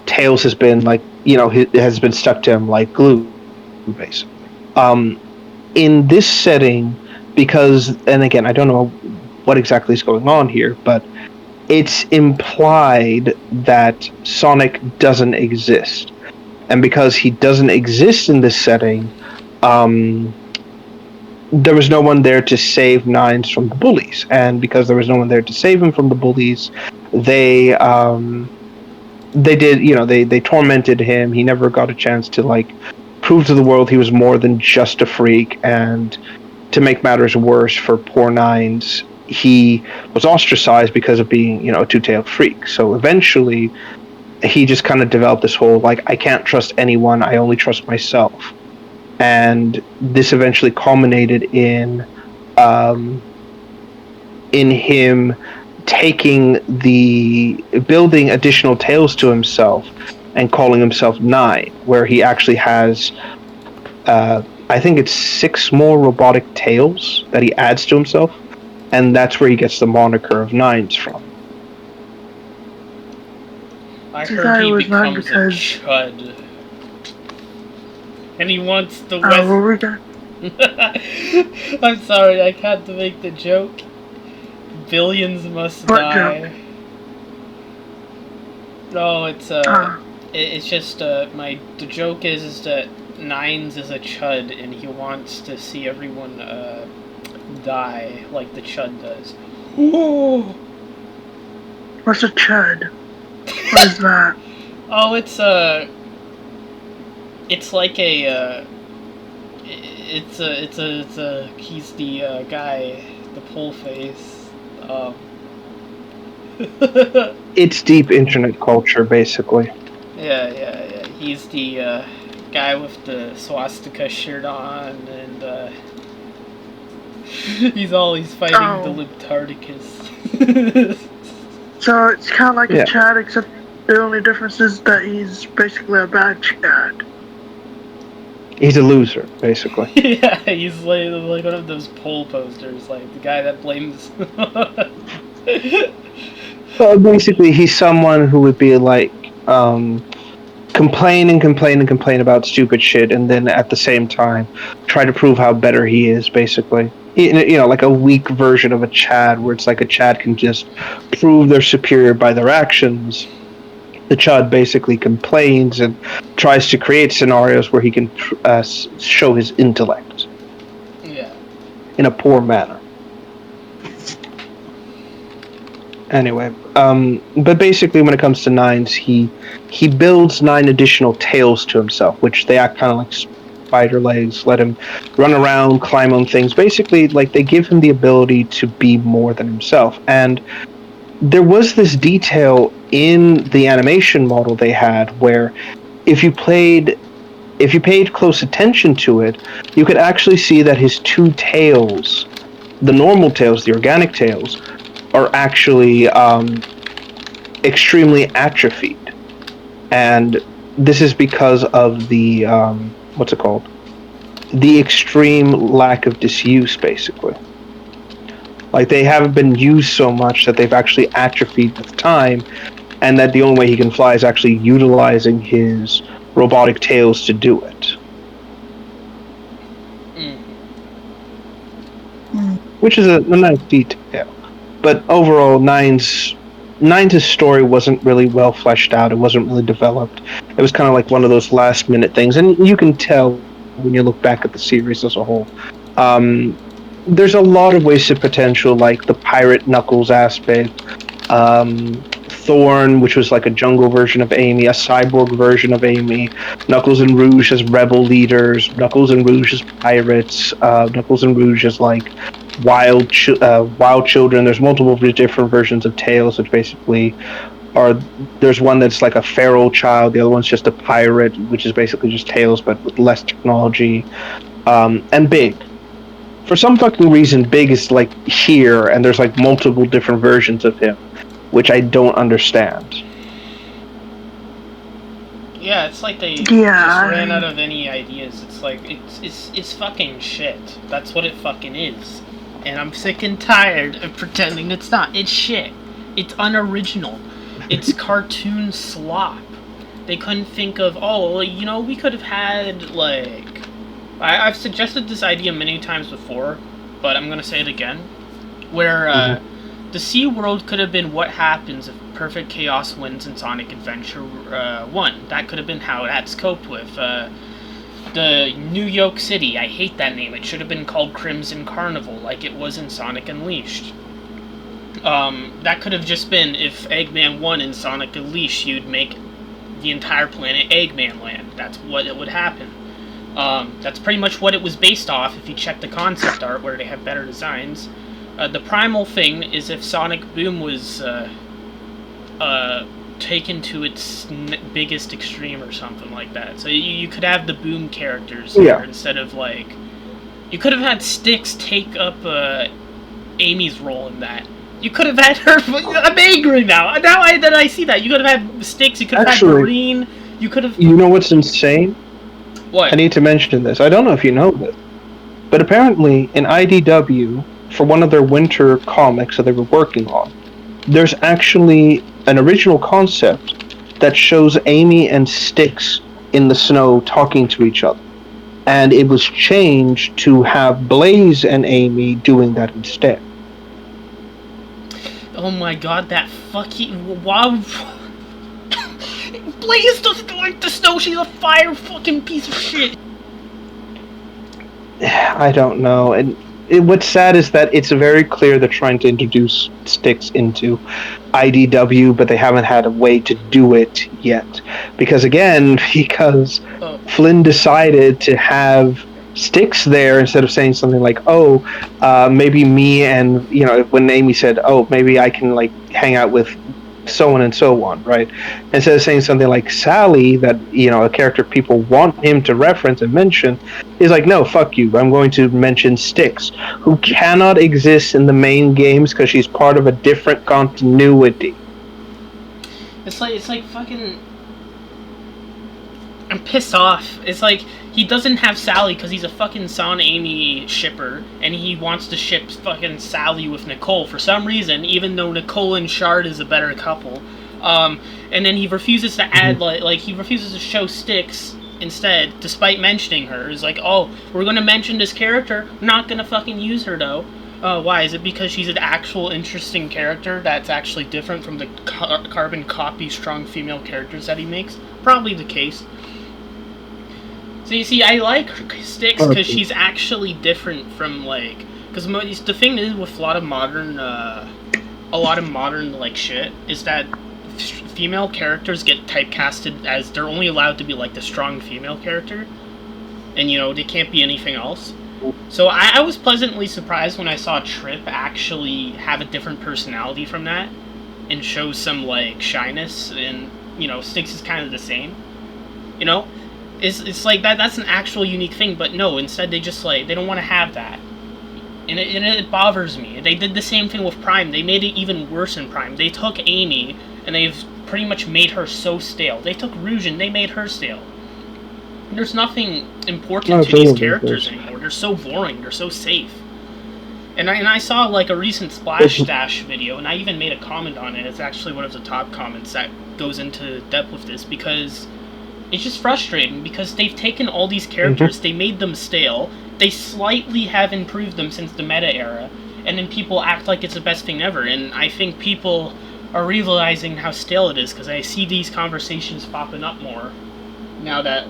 Tails has been has been stuck to him like glue, basically. In this setting, because, and again, I don't know what exactly is going on here, but it's implied that Sonic doesn't exist. And because he doesn't exist in this setting, there was no one there to save Nines from the bullies. And because there was no one there to save him from the bullies, they did, they tormented him. He never got a chance to prove to the world he was more than just a freak. And to make matters worse for poor Nines, he was ostracized because of being, a 2-tailed freak. So eventually, he just kind of developed this whole, I can't trust anyone, I only trust myself. And this eventually culminated in him building additional tails to himself and calling himself Nine, where he actually has, I think it's 6 more robotic tails that he adds to himself, and that's where he gets the moniker of Nines from. I heard he becomes a chud. And he wants the I'm sorry, I can't make the joke. Billions must die. No, it's it's just the joke is that Nines is a chud and he wants to see everyone die like the chud does. Ooh. What's a chud? What is that? Oh, it's like a he's the guy, the pole face. It's deep internet culture, basically. Yeah. He's the guy with the swastika shirt on, and he's always fighting the Libtardicus. So it's kind of like a Chad, except the only difference is that he's basically a bad Chad. He's a loser, basically. Yeah, he's like one of those poll posters, like the guy that blames. Well, basically, he's someone who would be like, complain about stupid shit, and then at the same time try to prove how better he is, basically. Like a weak version of a Chad, where it's like a Chad can just prove they're superior by their actions. The Chad basically complains and tries to create scenarios where he can show his intellect. Yeah. In a poor manner. Anyway, but basically when it comes to Nines, he builds 9 additional tails to himself, which they act kind of like spider legs, let him run around, climb on things. Basically, like, they give him the ability to be more than himself. And there was this detail in the animation model they had where if you paid close attention to it, you could actually see that his 2 tails, the normal tails, the organic tails, are actually extremely atrophied. And this is because of the, the extreme lack of disuse, basically. Like, they haven't been used so much that they've actually atrophied with time, and that the only way he can fly is actually utilizing his robotic tails to do it. Which is a nice detail. But overall, Nine's story wasn't really well fleshed out. It wasn't really developed. It was kind of like one of those last-minute things, and you can tell when you look back at the series as a whole. There's a lot of wasted potential, like the pirate Knuckles aspect, Thorn, which was like a jungle version of Amy, a cyborg version of Amy, Knuckles and Rouge as rebel leaders, Knuckles and Rouge as pirates, Knuckles and Rouge as like wild children. There's multiple different versions of Tails, which basically there's one that's like a feral child, the other one's just a pirate, which is basically just Tails but with less technology, and Big. For some fucking reason, Big is like here, and there's like multiple different versions of him, which I don't understand. Yeah, it's like they just ran out of any ideas. It's like it's fucking shit. That's what it fucking is. And I'm sick and tired of pretending it's not. It's shit. It's unoriginal. It's cartoon slop. They couldn't think of, we could have had, like... I've suggested this idea many times before, but I'm going to say it again. Where the Sea World could have been what happens if Perfect Chaos wins in Sonic Adventure 1. That could have been how that's coped with. The New York City, I hate that name. It should have been called Crimson Carnival, like it was in Sonic Unleashed. That could have just been if Eggman won in Sonic Unleashed, you'd make the entire planet Eggman Land. That's what it would happen. That's pretty much what it was based off if you check the concept art where they have better designs. The primal thing is if Sonic Boom was taken to its biggest extreme or something like that. So you could have the Boom characters here instead of, like... You could have had Styx take up Amy's role in that. You could have had her. I'm angry now. Now that I see that, you could have had Sticks. You could have had Marine. You could have. You know what's insane? What? I need to mention this. I don't know if you know this, but apparently in IDW, for one of their winter comics that they were working on, there's actually an original concept that shows Amy and Sticks in the snow talking to each other. And it was changed to have Blaze and Amy doing that instead. Oh my god, that fucking... Wow. Blaze doesn't like the snow, she's a fire fucking piece of shit. I don't know. And what's sad is that it's very clear they're trying to introduce Sticks into IDW, but they haven't had a way to do it yet. Because Flynn decided to have Sticks there instead of saying something like, maybe me and, when Amy said, maybe I can, hang out with so on and so on, right? Instead of saying something like Sally, that, a character people want him to reference and mention, is like, no, fuck you, I'm going to mention Sticks, who cannot exist in the main games because she's part of a different continuity. It's like fucking... I'm pissed off. It's like, he doesn't have Sally because he's a fucking Son Amy shipper, and he wants to ship fucking Sally with Nicole for some reason, even though Nicole and Shard is a better couple. And then he refuses to add, he refuses to show Sticks instead, despite mentioning her. It's like, we're gonna mention this character, not gonna fucking use her though. Why? Is it because she's an actual interesting character that's actually different from the carbon copy strong female characters that he makes? Probably the case. So you see, I like Sticks because she's actually different from, because the thing is with a lot of modern shit is that female characters get typecasted as they're only allowed to be the strong female character, and they can't be anything else. So I was pleasantly surprised when I saw Trip actually have a different personality from that and show some shyness, and Sticks is kind of the same, It's like that's an actual unique thing, but no, instead they just they don't want to have that. And it bothers me. They did the same thing with Prime. They made it even worse in Prime. They took Amy and they've pretty much made her so stale. They took Rouge and they made her stale. And there's nothing important to these characters anymore. They're so boring. They're so safe. And I saw a recent Splash Dash video, and I even made a comment on it. It's actually one of the top comments that goes into depth with this, because it's just frustrating, because they've taken all these characters, they made them stale, they slightly have improved them since the meta era, and then people act like it's the best thing ever, and I think people are realizing how stale it is, because I see these conversations popping up more, now that,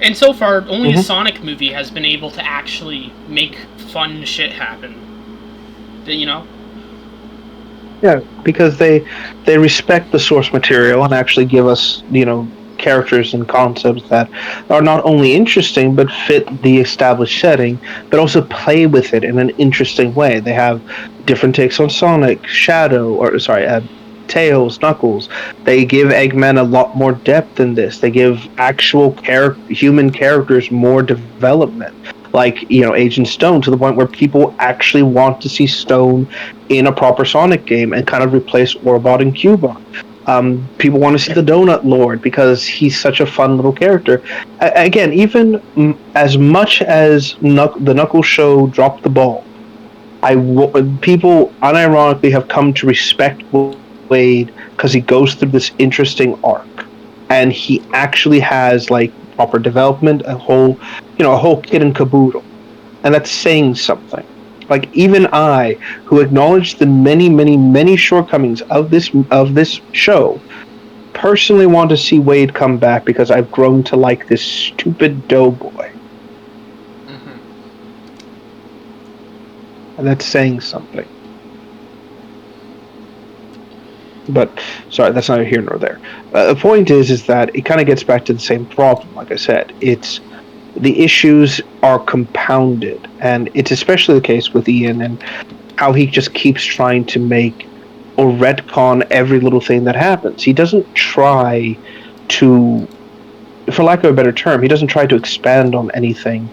And so far, only a Sonic movie has been able to actually make fun shit happen, Yeah, because they respect the source material and actually give us, characters and concepts that are not only interesting but fit the established setting, but also play with it in an interesting way. They have different takes on Sonic, Tails, Knuckles. They give Eggman a lot more depth in this. They give actual human characters more development. Agent Stone, to the point where people actually want to see Stone in a proper Sonic game and kind of replace Orbot and Cubot. People want to see the Donut Lord because he's such a fun little character. Again, even as much as the Knuckles show dropped the ball, people unironically have come to respect Wade because he goes through this interesting arc, and he actually has proper development, a whole kit and caboodle, and that's saying something. Even I, who acknowledge the many, many, many shortcomings of this show, personally want to see Wade come back because I've grown to like this stupid doughboy. And that's saying something. But, sorry, that's neither here nor there. The point is that it kind of gets back to the same problem. Like I said, the issues are compounded, and it's especially the case with Ian and how he just keeps trying to make or retcon every little thing that happens. He doesn't try to, for lack of a better term, he doesn't try to expand on anything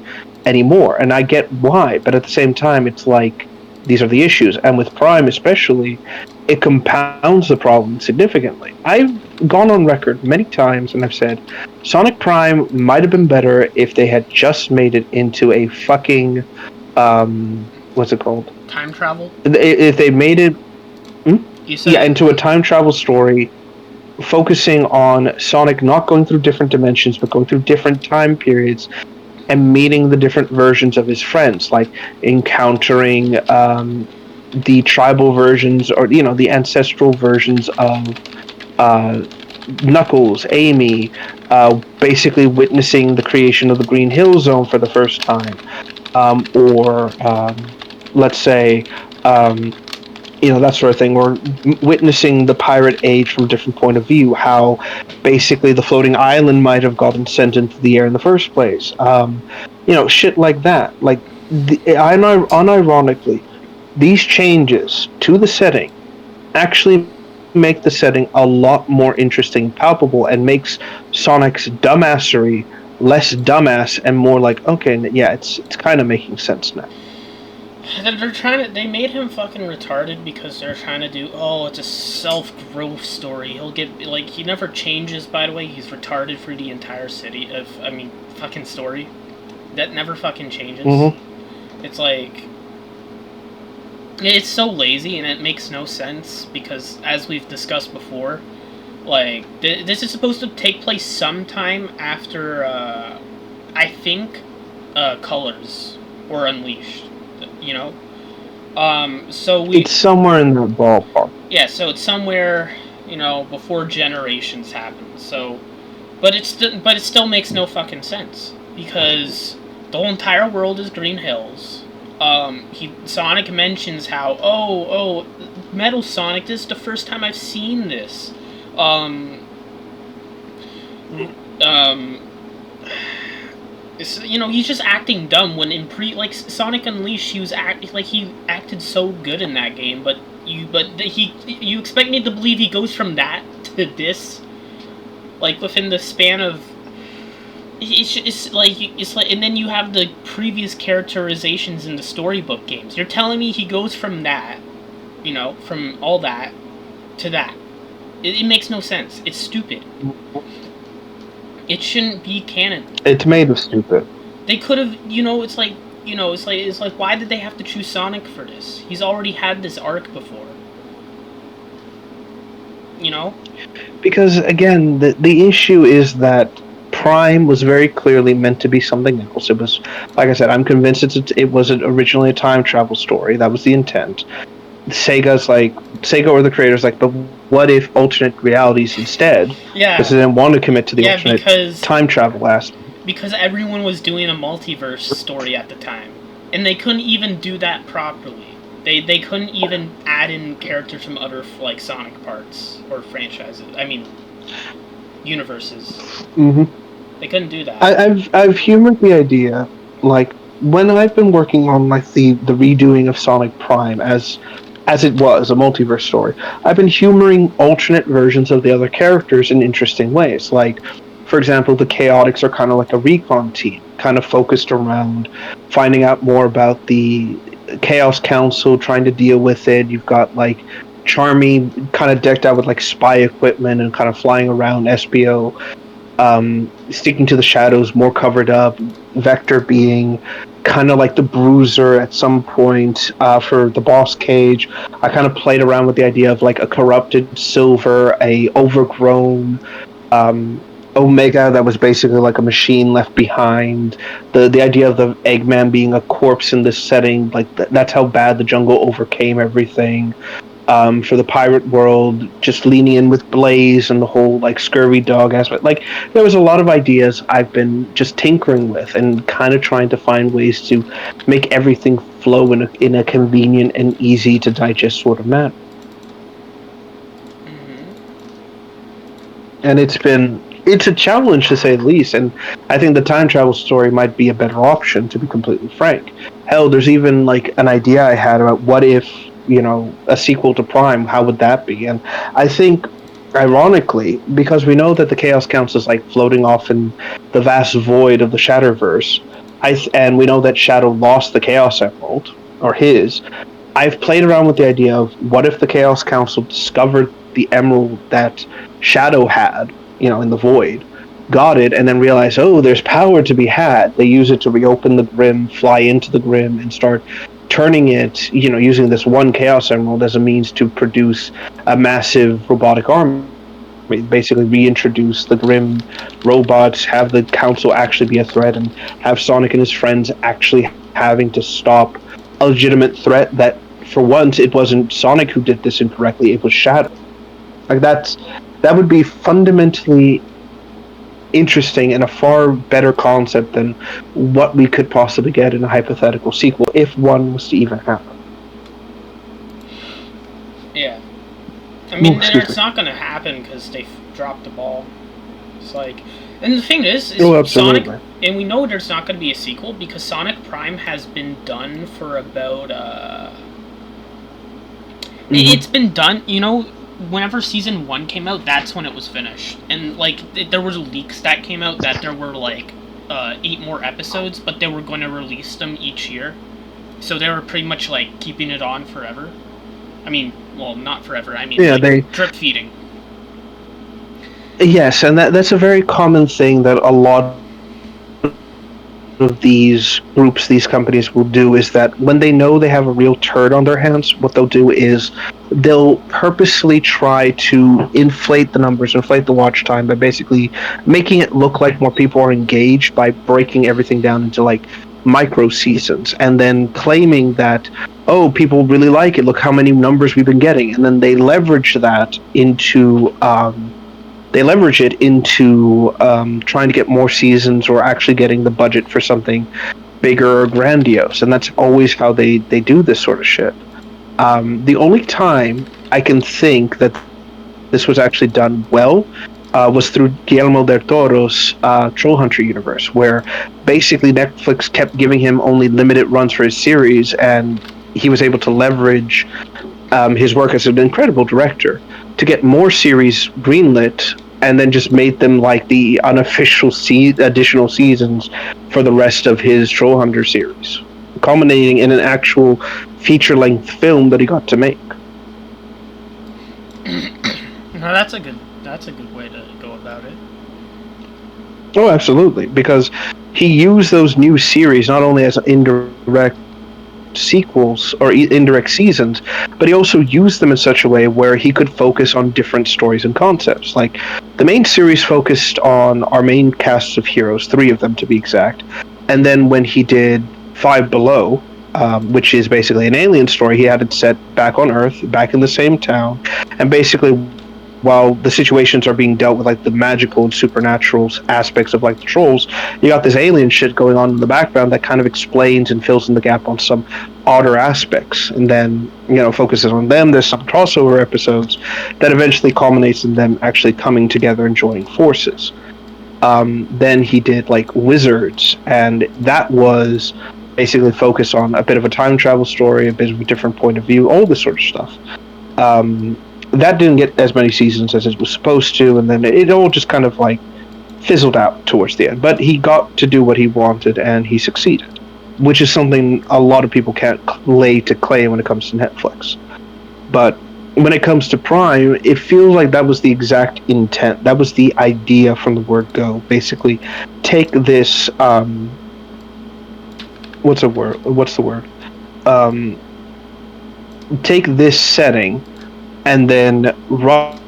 anymore. And I get why, but at the same time, it's like these are the issues. And with Prime, especially, it compounds the problem significantly. I've gone on record many times and I've said Sonic Prime might have been better if they had just made it into a fucking what's it called? Time travel? If they made it into a time travel story focusing on Sonic not going through different dimensions but going through different time periods and meeting the different versions of his friends, like encountering the tribal versions or the ancestral versions of Knuckles, Amy, basically witnessing the creation of the Green Hill Zone for the first time, or let's say that sort of thing, or witnessing the pirate age from a different point of view, how basically the floating island might have gotten sent into the air in the first place. Shit like that. Like, unironically, these changes to the setting actually make the setting a lot more interesting, palpable, and makes Sonic's dumbassery less dumbass and more like, okay, yeah, it's kind of making sense now. They made him fucking retarded because they're trying to do, it's a self-growth story. He'll get, he never changes, by the way. He's retarded for the entire fucking story. That never fucking changes. Mm-hmm. It's like, it's so lazy and it makes no sense because, as we've discussed before, this is supposed to take place sometime after, I think, Colors or Unleashed. It's somewhere in the ballpark. Yeah, so it's somewhere, before Generations happened. So, but it still makes no fucking sense because the whole entire world is Green Hills. Sonic mentions how Metal Sonic, this is the first time I've seen this. He's just acting dumb when in Sonic Unleashed, he acted so good in that game, but you expect me to believe he goes from that to this, within the span of. It's like, and then you have the previous characterizations in the storybook games. You're telling me he goes from that, from all that to that. It makes no sense. It's stupid. It shouldn't be canon. It's made of stupid. They could have, it's like, why did they have to choose Sonic for this? He's already had this arc before. Because again, the issue is that Prime was very clearly meant to be something else. It was, like I said, I'm convinced it wasn't originally a time travel story. That was the intent. Sega or the creators but what if alternate realities instead? Yeah. Because they didn't want to commit to the alternate time travel aspect. Because everyone was doing a multiverse story at the time. And they couldn't even do that properly. They couldn't even add in characters from other, Sonic parts or franchises. I mean, universes. Mm-hmm. They couldn't do that. I've humored the idea, when I've been working on, the redoing of Sonic Prime as it was a multiverse story, I've been humoring alternate versions of the other characters in interesting ways. For example, the Chaotix are kind of like a recon team, kind of focused around finding out more about the Chaos Council, trying to deal with it. You've got Charmy kind of decked out with spy equipment and kind of flying around. SBO sticking to the shadows, more covered up. Vector being kind of like the bruiser at some point for the boss cage. I kind of played around with the idea of a corrupted Silver, a overgrown Omega that was basically a machine left behind. The idea of the Eggman being a corpse in this setting, that's how bad the jungle overcame everything. For the pirate world, just leaning in with Blaze and the whole scurvy dog aspect. There was a lot of ideas I've been just tinkering with and kind of trying to find ways to make everything flow in a convenient and easy to digest sort of manner. Mm-hmm. And it's a challenge to say the least, and I think the time travel story might be a better option, to be completely frank. Hell, there's even an idea I had about what if a sequel to Prime, how would that be? And I think, ironically, because we know that the Chaos Council is floating off in the vast void of the Shatterverse, and we know that Shadow lost the Chaos Emerald, or his. I've played around with the idea of what if the Chaos Council discovered the emerald that Shadow had, in the void, got it, and then realized, oh, there's power to be had. They use it to reopen the Grim, fly into the Grim, and start turning it, using this one Chaos Emerald as a means to produce a massive robotic army. Basically reintroduce the Grim robots, have the Council actually be a threat, and have Sonic and his friends actually having to stop a legitimate threat that, for once, it wasn't Sonic who did this incorrectly, it was Shadow. Like, that would be fundamentally interesting and a far better concept than what we could possibly get in a hypothetical sequel, if one was to even happen. Yeah. I mean, it's not going to happen because they dropped the ball. It's like, and the thing is Sonic, and we know there's not going to be a sequel because Sonic Prime has been done for about. It's been done. Whenever season 1 came out, that's when it was finished, and there was leaks that came out that there were 8 more episodes, but they were going to release them each year, so they were pretty much keeping it on forever. I mean, well, not forever. I mean, they drip feeding. Yes, and that's a very common thing that a lot of these groups, these companies will do, is that when they know they have a real turd on their hands, what they'll do is they'll purposely try to inflate the numbers, inflate the watch time by basically making it look like more people are engaged by breaking everything down into micro seasons, and then claiming that, oh, people really like it, look how many numbers we've been getting, and then they leverage that into trying to get more seasons or actually getting the budget for something bigger or grandiose, and that's always how they do this sort of shit. The only time I can think that this was actually done well was through Guillermo del Toro's Troll Hunter universe, where basically Netflix kept giving him only limited runs for his series, and he was able to leverage his work as an incredible director to get more series greenlit, and then just made them the unofficial additional seasons for the rest of his Troll Hunter series, culminating in an actual feature-length film that he got to make. No, that's a good way to go about it. Oh, absolutely, because he used those new series not only as indirect sequels or indirect seasons, but he also used them in such a way where he could focus on different stories and concepts. The main series focused on our main cast of heroes, 3 of them to be exact, and then when he did Five Below, which is basically an alien story, he had it set back on Earth, back in the same town, and basically while the situations are being dealt with the magical and supernatural aspects of the trolls, you got this alien shit going on in the background that kind of explains and fills in the gap on some odder aspects, and then focuses on them. There's some crossover episodes that eventually culminates in them actually coming together and joining forces. Then he did Wizards, and that was basically focused on a bit of a time travel story, a bit of a different point of view, all this sort of stuff. That didn't get as many seasons as it was supposed to, and then it all just kind of fizzled out towards the end. But he got to do what he wanted, and he succeeded, which is something a lot of people can't lay to claim when it comes to Netflix. But when it comes to Prime, it feels like that was the exact intent. That was the idea from the word go. Basically, take this what's the word? Take this setting and then run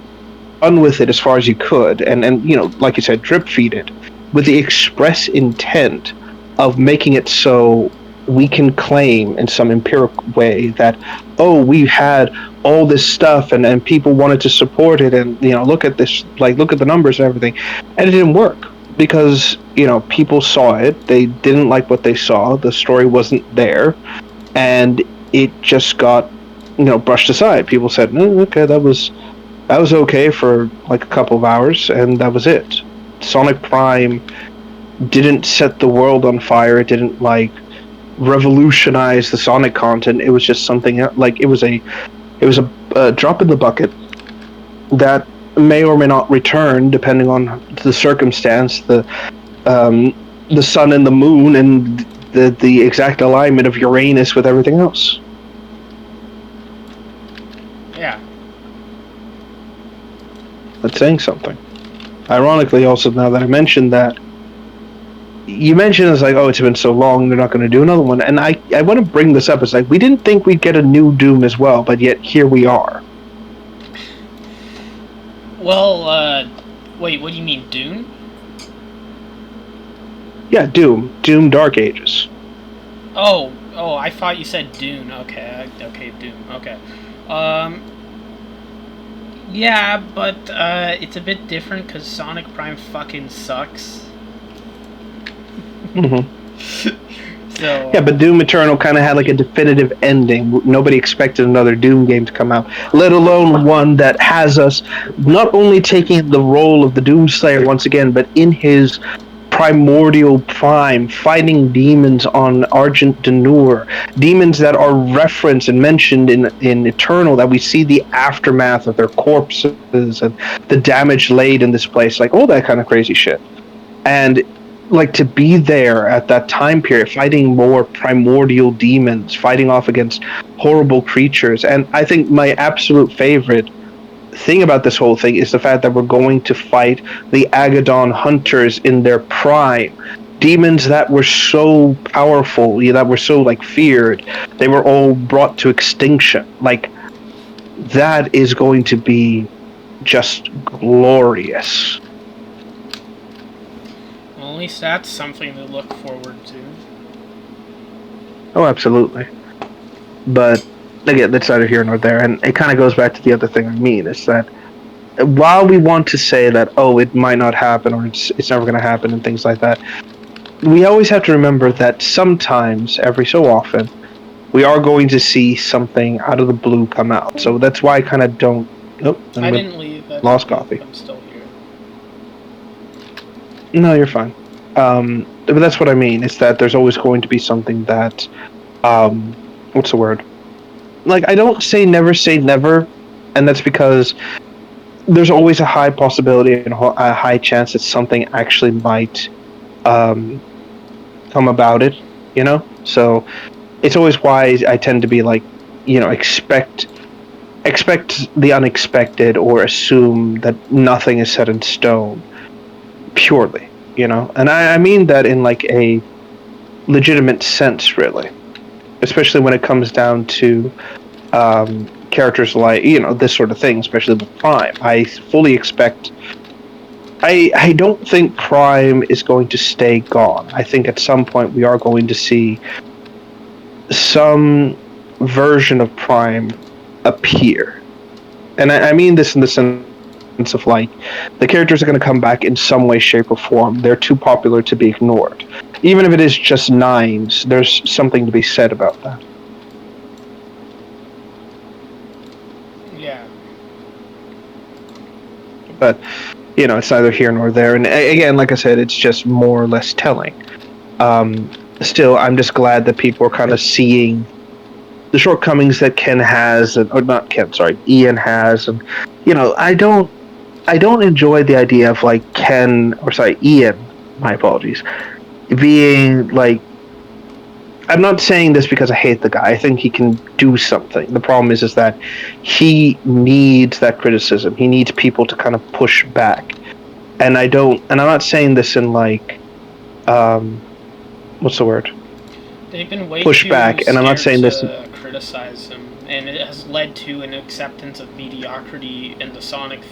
with it as far as you could, and like you said, drip feed it with the express intent of making it so we can claim in some empirical way that, oh, we had all this stuff and people wanted to support it, and look at this, look at the numbers and everything, and it didn't work because people saw it, they didn't like what they saw, the story wasn't there, and it just got brushed aside. People said, okay, that was okay for a couple of hours, and that was it. Sonic Prime didn't set the world on fire. It didn't revolutionize the Sonic content. It was just something it was a drop in the bucket that may or may not return depending on the circumstance, the the sun and the moon and the exact alignment of Uranus with everything else. Yeah. That's saying something. Ironically, also, now that I mentioned that, you mentioned it's like, oh, it's been so long, they're not going to do another one. And I want to bring this up. It's like, we didn't think we'd get a new Doom as well, but yet here we are. Well, wait, what do you mean, Dune? Yeah, Doom. Doom Dark Ages. Oh, I thought you said Dune. Okay, Doom. Okay. Yeah, but it's a bit different because Sonic Prime fucking sucks. So, yeah, but Doom Eternal kind of had like a definitive ending. Nobody expected another Doom game to come out, let alone one that has us not only taking the role of the Doomslayer once again, but in his primordial prime, fighting demons on Argent Denur, demons that are referenced and mentioned in Eternal, that we see the aftermath of their corpses and the damage laid in this place, like all that kind of crazy shit. And like, to be there at that time period, fighting more primordial demons, fighting off against horrible creatures. And I think my absolute favorite thing about this whole thing is the fact that we're going to fight the Agadon hunters in their prime. Demons that were so powerful, that were so like feared, they were all brought to extinction. Like, that is going to be just glorious. Well, at least that's something to look forward to. Oh, absolutely. But again, that's neither here nor there, and it kind of goes back to the other thing I mean, is that while we want to say that, oh, it might not happen, or it's never going to happen, and things like that, we always have to remember that sometimes, every so often, we are going to see something out of the blue come out. So that's why I kind of don't... Oh, I didn't leave. Lost Gothy. I'm still here. No, you're fine. But that's what I mean, is that there's always going to be something that... what's the word? Like, I don't say never, and that's because there's always a high possibility and a high chance that something actually might come about it, So it's always why I tend to be like, expect the unexpected, or assume that nothing is set in stone purely, And I mean that in like a legitimate sense, really. Especially when it comes down to characters like, this sort of thing, especially with Prime. I fully expect... I don't think Prime is going to stay gone. I think at some point we are going to see some version of Prime appear. And I mean this in the sense of, like, the characters are going to come back in some way, shape, or form. They're too popular to be ignored. Even if it is just nines, there's something to be said about that. Yeah. But, it's neither here nor there. And again, like I said, it's just more or less telling. Still, I'm just glad that people are kind of seeing the shortcomings that Ken has, Ian has. And, I don't enjoy the idea of, like, Ian, my apologies, being like... I'm not saying this because I hate the guy. I think he can do something. The problem is that he needs that criticism. He needs people to kind of push back. And I'm not saying this in like, what's the word? They've been way push too back, and I'm not saying this to criticize him, and it has led to an acceptance of mediocrity in the Sonic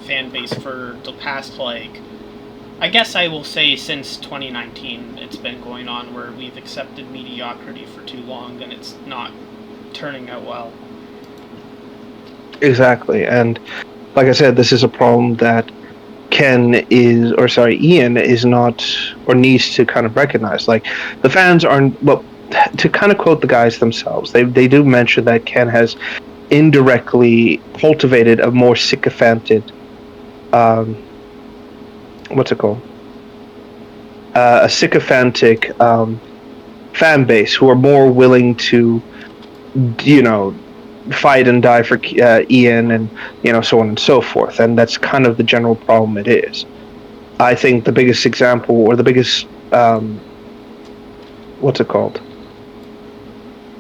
fan base for the past, like, I guess I will say since 2019 it's been going on, where we've accepted mediocrity for too long and it's not turning out well. Exactly, and like I said, this is a problem that Ian is not, or needs to kind of recognize. Like, the fans aren't, well, to kind of quote the guys themselves, they do mention that Ken has indirectly cultivated a more sycophanted what's it called? A sycophantic fan base who are more willing to, fight and die for Ian, and so on and so forth. And that's kind of the general problem it is. I think the biggest example, or the biggest, what's it called?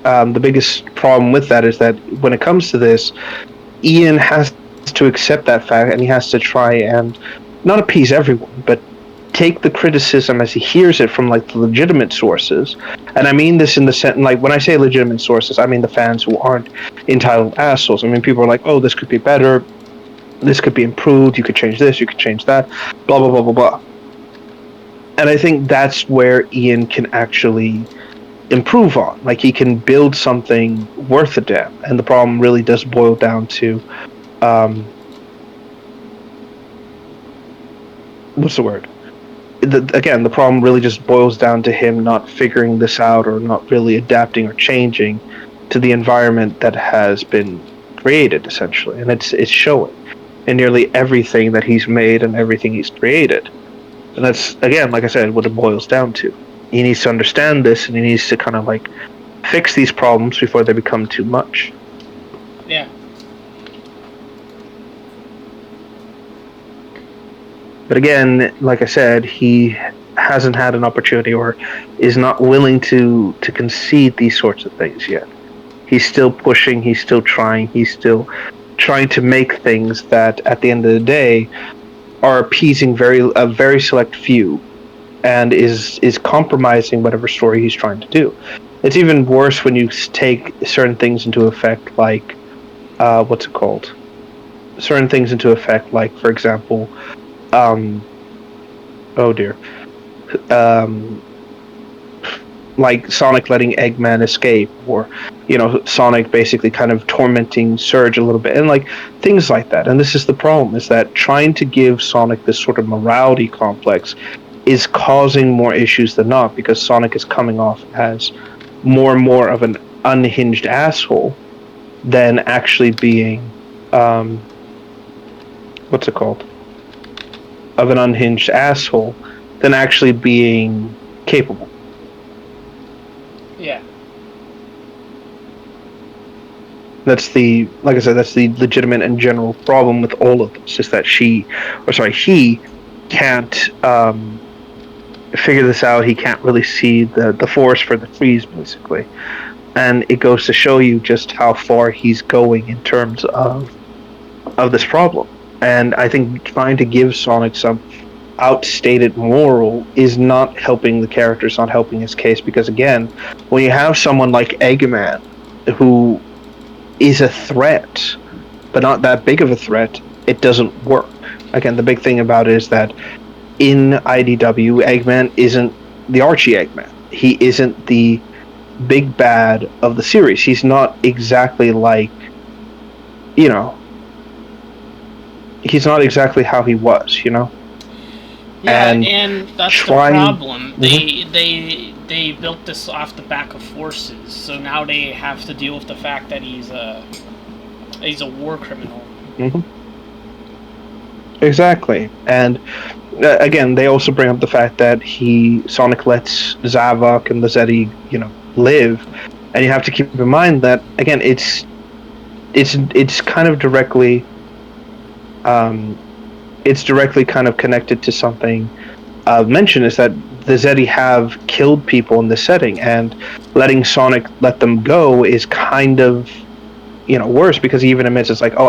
The biggest problem with that is that when it comes to this, Ian has to accept that fact, and he has to try and not appease everyone, but take the criticism as he hears it from like the legitimate sources. And I mean this in the sense, like when I say legitimate sources, I mean the fans who aren't entitled assholes. I mean people are like, oh, this could be better, this could be improved, you could change this, you could change that, blah blah blah blah blah. And I think that's where Ian can actually improve on. Like he can build something worth a damn. And the problem really does boil down to what's the word? Again, the problem really just boils down to him not figuring this out, or not really adapting or changing to the environment that has been created, essentially. And it's showing in nearly everything that he's made and everything he's created. And that's, again, like I said, what it boils down to. He needs to understand this, and he needs to kind of like fix these problems before they become too much. Yeah. But again, like I said, he hasn't had an opportunity, or is not willing to concede these sorts of things yet. He's still pushing, he's still trying to make things that at the end of the day are appeasing a very select few, and is compromising whatever story he's trying to do. It's even worse when you take certain things into effect, like what's it called? Certain things into effect, like, for example, like Sonic letting Eggman escape, or Sonic basically kind of tormenting Surge a little bit, and like things like that. And this is the problem, is that trying to give Sonic this sort of morality complex is causing more issues than not, because Sonic is coming off as more and more of an unhinged asshole than actually being what's it called? Of an unhinged asshole than actually being capable. Yeah. Like I said, that's the legitimate and general problem with all of this, is that he can't figure this out. He can't really see the forest for the trees, basically. And it goes to show you just how far he's going in terms of this problem. And I think trying to give Sonic some outstated moral is not helping the character, it's not helping his case, because again, when you have someone like Eggman, who is a threat, but not that big of a threat, it doesn't work. Again, the big thing about it is that in IDW, Eggman isn't the Archie Eggman. He isn't the big bad of the series. He's not exactly like, he's not exactly how he was, Yeah, and that's the problem. Mm-hmm. They built this off the back of forces, so now they have to deal with the fact that he's a war criminal. Mm-hmm. Exactly, and again, they also bring up the fact that Sonic lets Zavok and the Zeti, live, and you have to keep in mind that again, it's kind of directly. It's directly kind of connected to something mentioned, is that the Zeti have killed people in this setting, and letting Sonic let them go is kind of worse, because he even admits it's like, oh,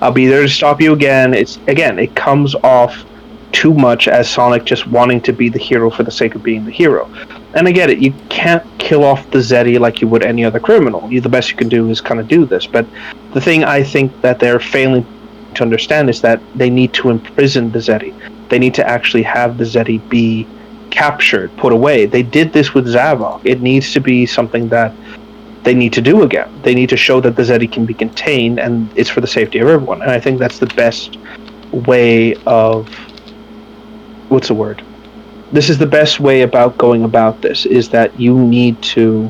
I'll be there to stop you again. It comes off too much as Sonic just wanting to be the hero for the sake of being the hero. And I get it, you can't kill off the Zeti like you would any other criminal. The best you can do is kind of do this, but the thing I think that they're failing to understand is that they need to imprison the Zeti. They need to actually have the Zeti be captured, put away. They did this with Zavok. It needs to be something that they need to do again. They need to show that the Zeti can be contained, and it's for the safety of everyone. And I think that's the best way of... what's the word? This is the best way about going about this, is that you need to...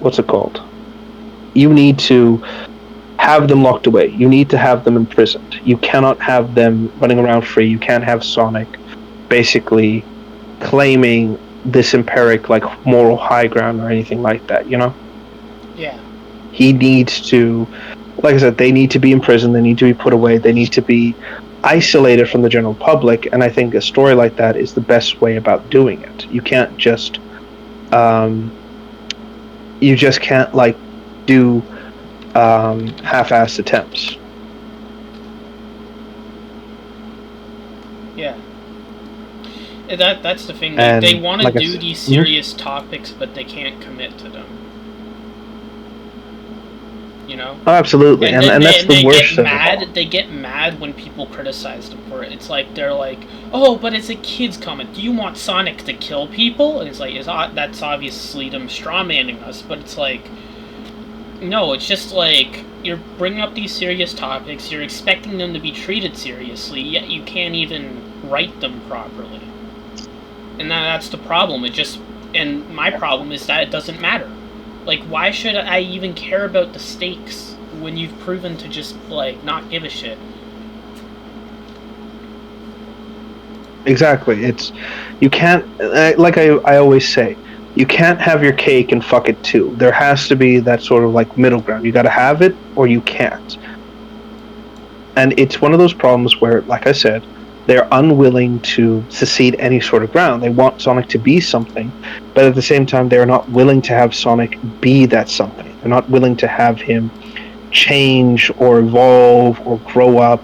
what's it called? You need to have them locked away. You need to have them imprisoned. You cannot have them running around free. You can't have Sonic basically claiming this empiric moral high ground or anything like that, Yeah. He needs to, like I said, they need to be imprisoned, they need to be put away, they need to be isolated from the general public, and I think a story like that is the best way about doing it. You can't just like do half-assed attempts. Yeah. That's the thing. They want to do these serious topics, but they can't commit to them. You know? Oh, absolutely, and that's the worst of it. They get mad when people criticize them for it. It's like they're like, "Oh, but it's a kid's comment. Do you want Sonic to kill people?" And it's like, that's obviously them strawmanning us. But it's like, no, it's just like you're bringing up these serious topics. You're expecting them to be treated seriously, yet you can't even write them properly. And that's the problem. And my problem is that it doesn't matter. Like, why should I even care about the stakes when you've proven to just, like, not give a shit? Exactly. You can't, like I always say, you can't have your cake and fuck it too. There has to be that sort of, like, middle ground. You gotta have it, or you can't. And it's one of those problems where, like I said, they're unwilling to cede any sort of ground. They want Sonic to be something, but at the same time, they're not willing to have Sonic be that something. They're not willing to have him change or evolve or grow up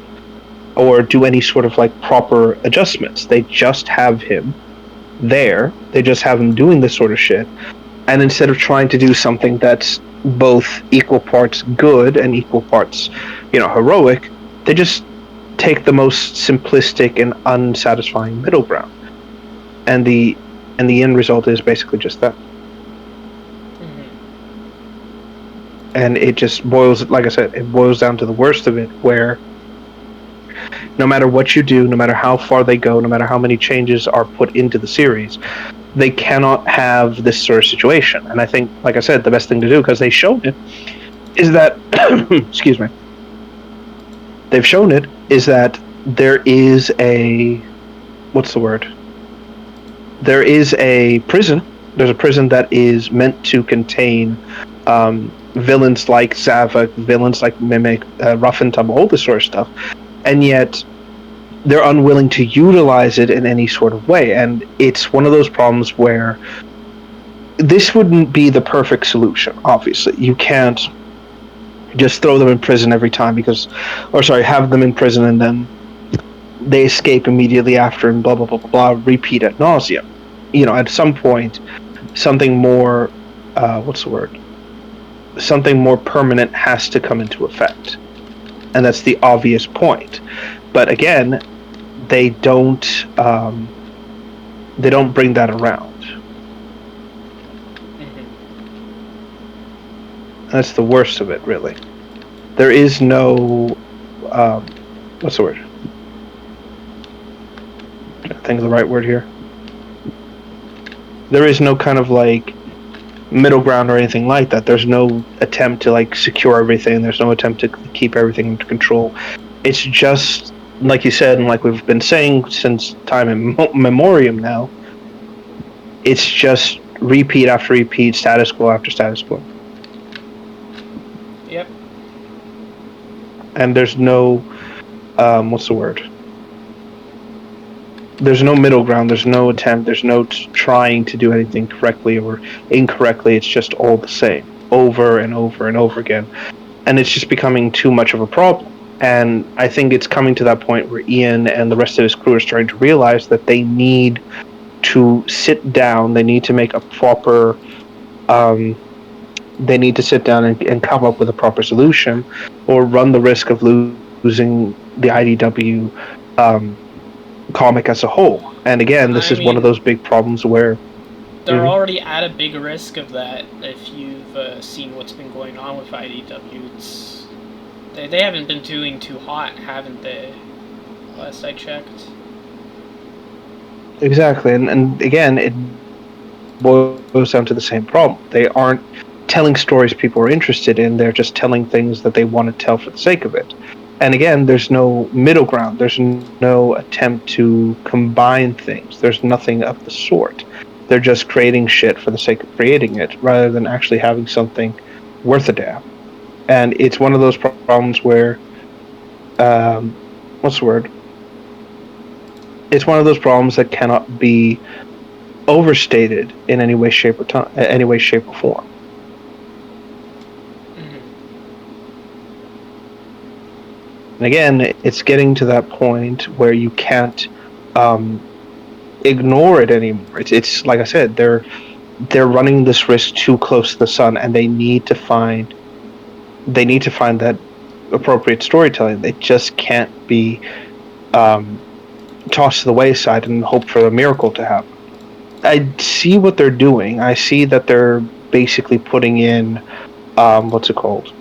or do any sort of like proper adjustments. They just have him there. They just have him doing this sort of shit. And instead of trying to do something that's both equal parts good and equal parts, heroic, they just take the most simplistic and unsatisfying middle ground, and the end result is basically just that. Mm-hmm. And it just boils, like I said, it boils down to the worst of it, where no matter what you do, no matter how far they go, no matter how many changes are put into the series, they cannot have this sort of situation. And I think, like I said, the best thing to do, because they showed it, is that excuse me, they've shown it, is that there is a, there is a prison. There's a prison that is meant to contain villains like Zavok, villains like Mimic, Rough and Tumble, all this sort of stuff. And yet, they're unwilling to utilize it in any sort of way. And it's one of those problems where this wouldn't be the perfect solution, obviously. You can't just throw them in prison every time have them in prison and then they escape immediately after and blah, blah, blah, blah, blah, repeat ad nauseum. At some point, something more, something more permanent has to come into effect. And that's the obvious point. But again, they don't bring that around. That's the worst of it, really. There is no, what's the word? I think the right word here. There is no kind of like middle ground or anything like that. There's no attempt to like secure everything. There's no attempt to keep everything under control. It's just, like you said, and like we've been saying since time immemorial now, it's just repeat after repeat, status quo after status quo. Yep. And there's no, there's no middle ground, there's no attempt, there's no trying to do anything correctly or incorrectly. It's just all the same, over and over and over again. And it's just becoming too much of a problem. And I think it's coming to that point where Ian and the rest of his crew are starting to realize that they need to sit down, they need to make a proper, they need to sit down and come up with a proper solution, or run the risk of losing the IDW comic as a whole. And again, this is one of those big problems where they're already at a big risk of that. If you've seen what's been going on with IDW, they haven't been doing too hot, haven't they? Last I checked. Exactly, and again, it boils down to the same problem. They aren't telling stories people are interested in. They're just telling things that they want to tell for the sake of it. And again, there's no middle ground. There's no attempt to combine things. There's nothing of the sort. They're just creating shit for the sake of creating it, rather than actually having something worth a damn. And it's one of those problems where, it's one of those problems that cannot be overstated in any way, shape, or time, any way, shape, or form. And again, it's getting to that point where you can't ignore it anymore. It's like I said, they're running this risk too close to the sun, and they need to find that appropriate storytelling. They just can't be tossed to the wayside and hope for a miracle to happen. I see what they're doing. I see that they're basically putting in what's it called?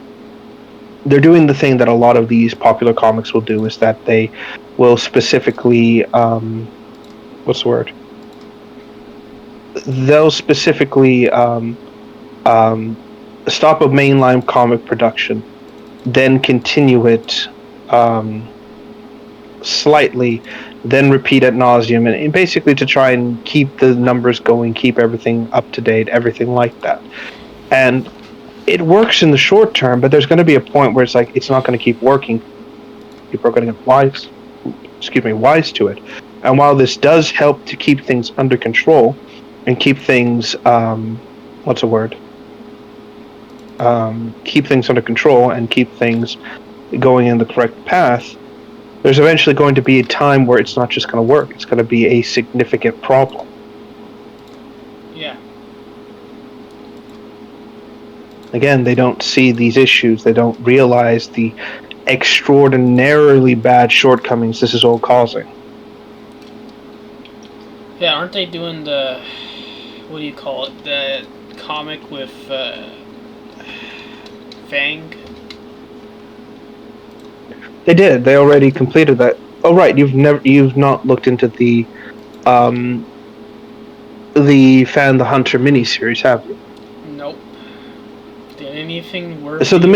They're doing the thing that a lot of these popular comics will do, is that they will specifically what's the word? They'll specifically stop a mainline comic production, then continue it slightly, then repeat ad nauseum, and basically to try and keep the numbers going, keep everything up to date, everything like that. And it works in the short term, but there's going to be a point where it's like it's not going to keep working. People are going to get wise to it. And while this does help to keep things under control and keep things keep things under control and keep things going in the correct path, there's eventually going to be a time where it's not just going to work. It's going to be a significant problem. Yeah. Again, they don't see these issues. They don't realize the extraordinarily bad shortcomings this is all causing. Yeah, aren't they doing the, what do you call it, the comic with Fang? They did. They already completed that. Oh, right. You've not looked into the Fan the Hunter miniseries, have you? Nope. Did anything worse? So the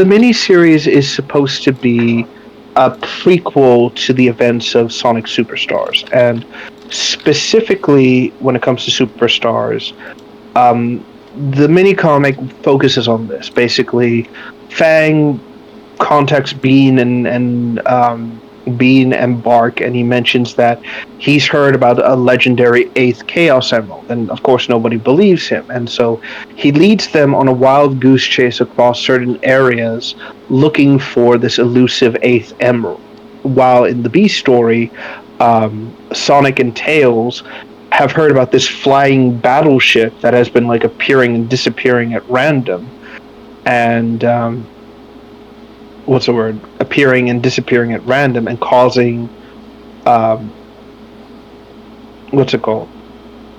miniseries is supposed to be a prequel to the events of Sonic Superstars, and specifically when it comes to Superstars, the mini comic focuses on this. Basically, Fang contacts Bean and Bean and Bark, and he mentions that he's heard about a legendary 8th Chaos Emerald, and of course nobody believes him, and so he leads them on a wild goose chase across certain areas looking for this elusive 8th Emerald. While in the B story, Sonic and Tails have heard about this flying battleship that has been like appearing and disappearing at random, and appearing and disappearing at random and causing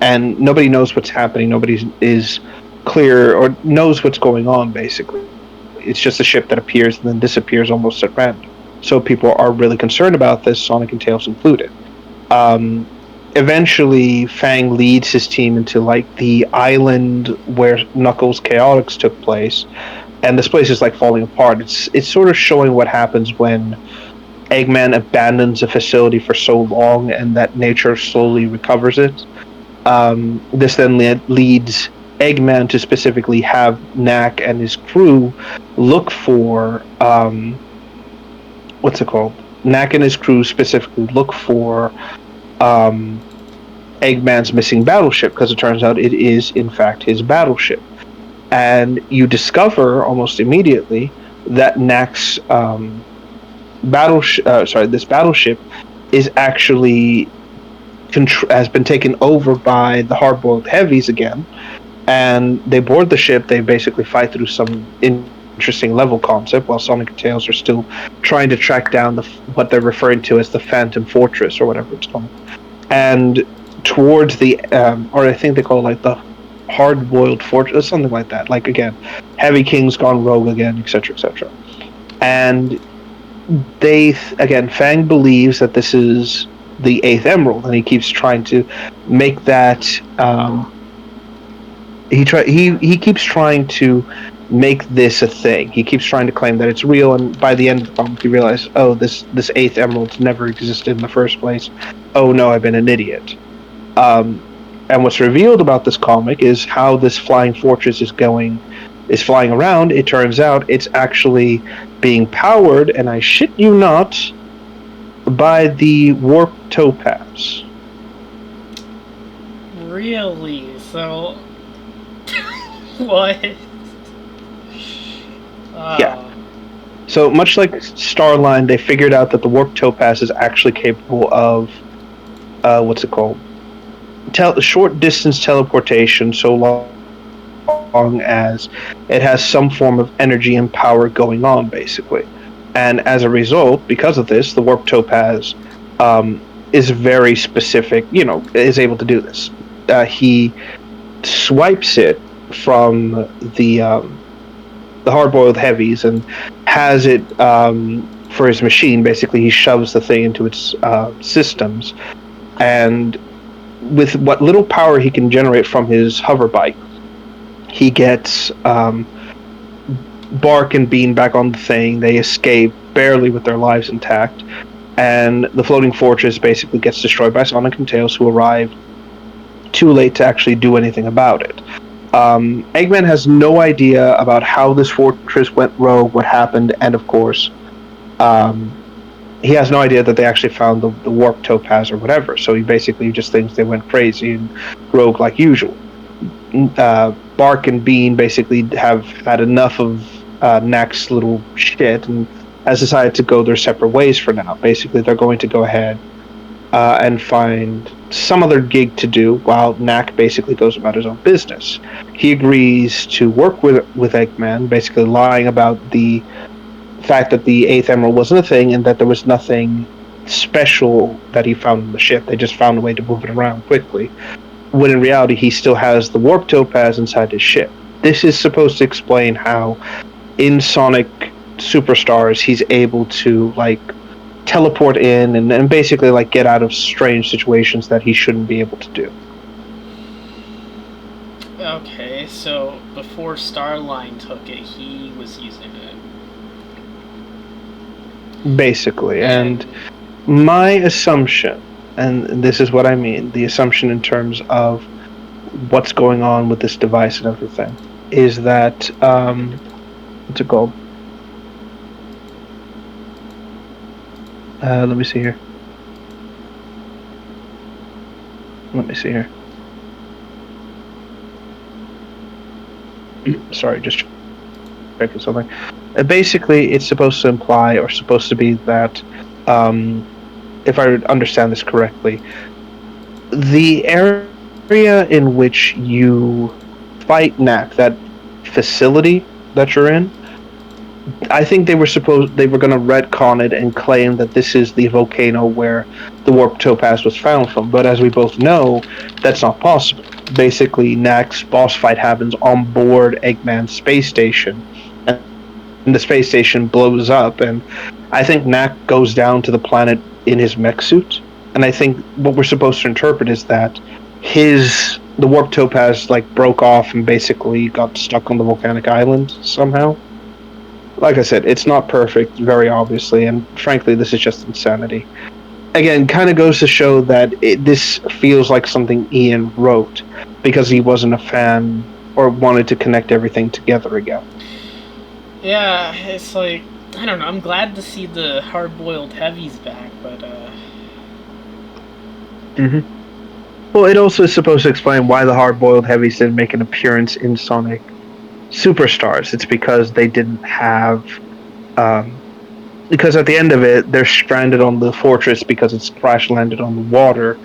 and nobody knows what's happening. Nobody is clear or knows what's going on. Basically, it's just a ship that appears and then disappears almost at random. So people are really concerned about this, Sonic and Tails included. Eventually, Fang leads his team into like the island where Knuckles Chaotix took place, and this place is like falling apart. It's sort of showing what happens when Eggman abandons a facility for so long and that nature slowly recovers it. This then leads Eggman to specifically have Knack and his crew look for Knack and his crew specifically look for Eggman's missing battleship, because it turns out it is in fact his battleship. And you discover almost immediately that Knack's this battleship is actually has been taken over by the hard-boiled heavies again, and they board the ship. They basically fight through some interesting level concept, while Sonic and Tails are still trying to track down what they're referring to as the Phantom Fortress or whatever it's called. And towards the or I think they call it like the hard-boiled fortress, or something like that. Like, again, Heavy King's gone rogue again, etc., etc. And Fang believes that this is the 8th Emerald, and he keeps trying to make that. He keeps trying to make this a thing. He keeps trying to claim that it's real, and by the end of the comic, he realizes, oh, this 8th Emerald never existed in the first place. Oh no, I've been an idiot. And what's revealed about this comic is how this flying fortress is going is flying around, it turns out it's actually being powered, and I shit you not, by the warp topaz. Really? So, what? Yeah. So much like Starline, they figured out that the warp topaz is actually capable of what's it called? Short distance teleportation, so long as it has some form of energy and power going on, basically. And as a result, because of this, the warp topaz is very specific. Is able to do this. He swipes it from the hard-boiled heavies and has it for his machine. Basically, he shoves the thing into its systems, and with what little power he can generate from his hover bike, he gets Bark and Bean back on the thing. They escape barely with their lives intact, and the floating fortress basically gets destroyed by Sonic and Tails, who arrive too late to actually do anything about it. Eggman has no idea about how this fortress went rogue, what happened, and of course, he has no idea that they actually found the warp topaz or whatever. So he basically just thinks they went crazy and rogue like usual. Bark and Bean basically have had enough of Knack's little shit and has decided to go their separate ways for now. Basically, they're going to go ahead and find some other gig to do while Knack basically goes about his own business. He agrees to work with Eggman, basically lying about the fact that the 8th Emerald wasn't a thing and that there was nothing special that he found in the ship. They just found a way to move it around quickly, when in reality he still has the warp topaz inside his ship. This is supposed to explain how in Sonic Superstars he's able to teleport in and basically get out of strange situations that he shouldn't be able to do. Okay, so before Starline took it, he was using it. Basically, and my assumption, and this is what I mean, the assumption in terms of what's going on with this device and everything, is that, what's it called? Let me see here. Sorry, just checking something. Basically, it's supposed to imply, or supposed to be that, if I understand this correctly, the area in which you fight Knack, that facility that you're in, I think they were going to retcon it and claim that this is the volcano where the warp topaz was found from. But as we both know, that's not possible. Basically, Knack's boss fight happens on board Eggman's space station, and the space station blows up, and I think Knack goes down to the planet in his mech suit. And I think what we're supposed to interpret is that the warp topaz broke off and basically got stuck on the volcanic island somehow. Like I said, it's not perfect, very obviously, and frankly, this is just insanity. Again, kind of goes to show that this feels like something Ian wrote because he wasn't a fan or wanted to connect everything together again. Yeah, it's I don't know, I'm glad to see the hard-boiled heavies back, but Well, it also is supposed to explain why the hard-boiled heavies didn't make an appearance in Sonic Superstars. It's because they didn't have because at the end of it they're stranded on the fortress because it's crash landed on the water,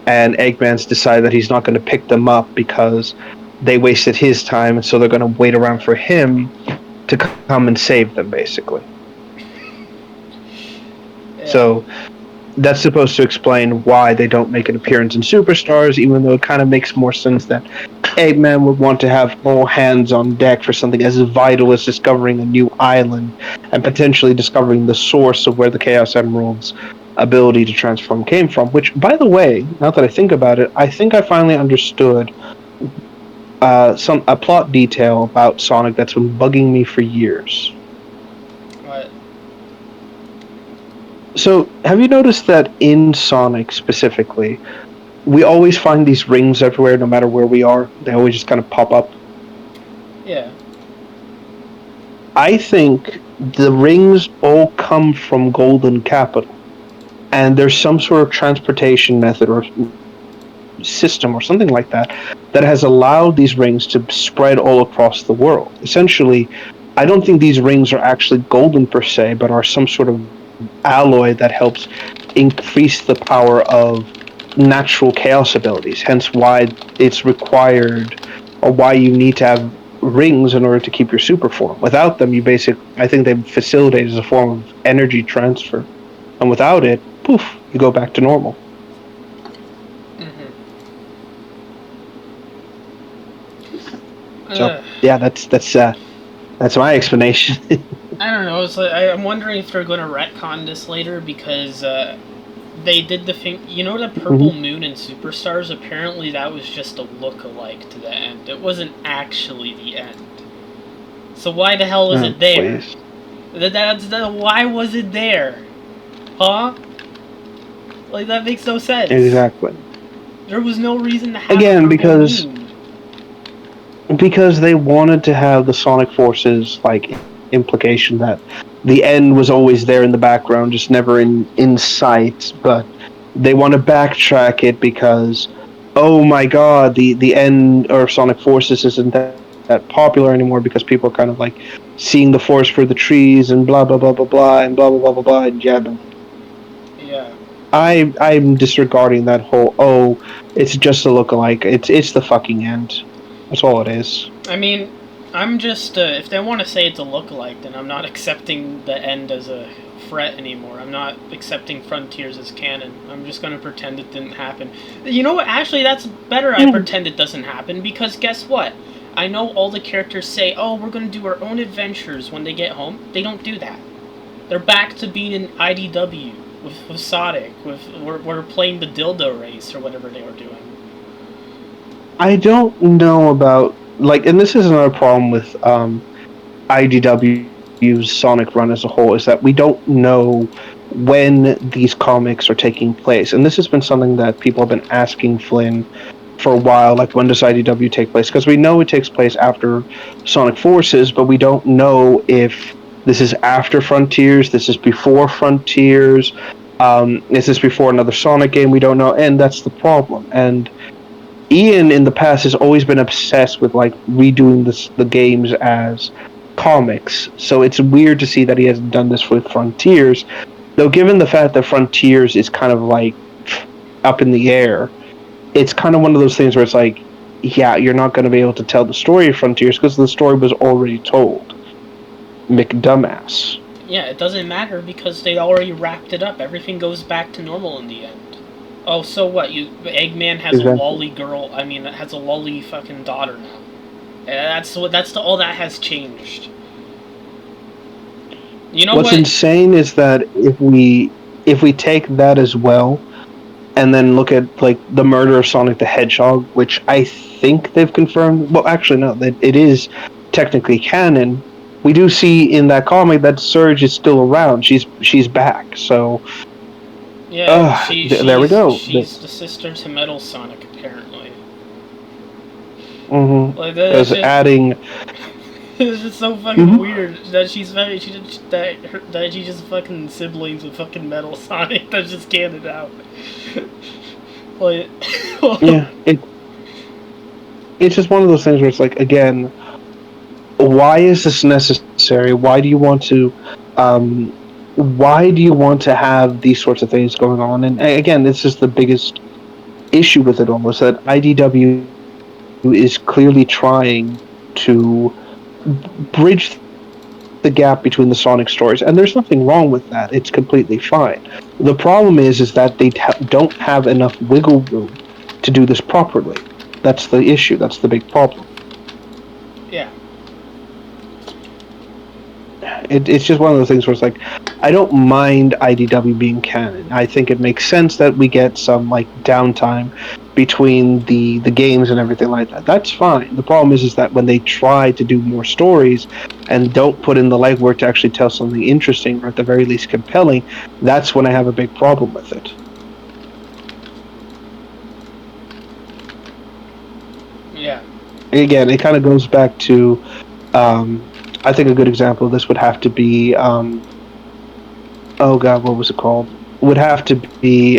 and Eggman's decided that he's not going to pick them up because they wasted his time, and so they're going to wait around for him to come and save them, basically. Yeah. So that's supposed to explain why they don't make an appearance in Superstars, even though it kind of makes more sense that Eggman would want to have all hands on deck for something as vital as discovering a new island and potentially discovering the source of where the Chaos Emerald's ability to transform came from. Which, by the way, now that I think about it, I think I finally understood a plot detail about Sonic that's been bugging me for years. What? So, have you noticed that in Sonic specifically, we always find these rings everywhere, no matter where we are? They always just kind of pop up. Yeah. I think the rings all come from Golden Capital, and there's some sort of transportation method or system or something like that that has allowed these rings to spread all across the world. Essentially, I don't think these rings are actually golden per se, but are some sort of alloy that helps increase the power of natural chaos abilities. Hence, why it's required, or why you need to have rings in order to keep your super form. Without them, I think they facilitate as a form of energy transfer, and without it, poof, you go back to normal. So yeah, that's my explanation. I don't know. It's like, I'm wondering if they're going to retcon this later because they did the thing. You know, the purple moon in Superstars. Apparently, that was just a look-alike to the end. It wasn't actually the end. So why the hell was it there? Why was it there? Huh? Like, that makes no sense. Exactly. There was no reason to have a purple moon. Because they wanted to have the Sonic Forces implication that the end was always there in the background, just never in sight. But they want to backtrack it because, oh my god, the end or Sonic Forces isn't that popular anymore because people are kind of seeing the forest for the trees and blah blah blah blah blah and blah blah blah blah blah and yeah. I'm disregarding that whole it's just a lookalike. It's the fucking end. That's all it is. I mean, I'm just if they want to say it's a lookalike, then I'm not accepting the end as a threat anymore. I'm not accepting Frontiers as canon. I'm just going to pretend it didn't happen. You know what? Actually, that's better. I pretend it doesn't happen because guess what? I know all the characters say, "Oh, we're going to do our own adventures when they get home." They don't do that. They're back to being in IDW with Sonic. We're playing the dildo race or whatever they were doing. I don't know about and this is another problem with IDW's Sonic run as a whole, is that we don't know when these comics are taking place, and this has been something that people have been asking Flynn for a while. When does IDW take place? Because we know it takes place after Sonic Forces, but we don't know if this is after Frontiers, this is before Frontiers, is this before another Sonic game? We don't know, and that's the problem. And Ian in the past has always been obsessed with redoing the games as comics, so it's weird to see that he hasn't done this with Frontiers. Though, given the fact that Frontiers is kind of up in the air, it's kind of one of those things where it's yeah, you're not going to be able to tell the story of Frontiers because the story was already told. McDumbass. Yeah, it doesn't matter because they already wrapped it up. Everything goes back to normal in the end. Oh, so what? Eggman has a lolly girl. I mean, has a lolly fucking daughter now. All that has changed. You know what's insane is that if we take that as well, and then look at the murder of Sonic the Hedgehog, which I think they've confirmed. Well, actually, no, it is technically canon. We do see in that comic that Surge is still around. She's back. So. Yeah, there we go. She's the sister to Metal Sonic, apparently. Because adding. It's just so fucking weird that she's just fucking siblings with fucking Metal Sonic. That's just canon out. Yeah, it's just one of those things where it's again, why is this necessary? Why do you want to? Why do you want to have these sorts of things going on? And again, this is the biggest issue with it all, is that IDW is clearly trying to bridge the gap between the Sonic stories, and there's nothing wrong with that. It's completely fine. The problem is that they don't have enough wiggle room to do this properly. That's the issue. That's the big problem. Yeah. It's just one of those things where it's I don't mind IDW being canon. I think it makes sense that we get some downtime between the games and everything like that. That's fine. The problem is that when they try to do more stories and don't put in the legwork to actually tell something interesting, or at the very least compelling, that's when I have a big problem with it. Yeah. Again, it kind of goes back to I think a good example of this would have to be, oh god, what was it called? Would have to be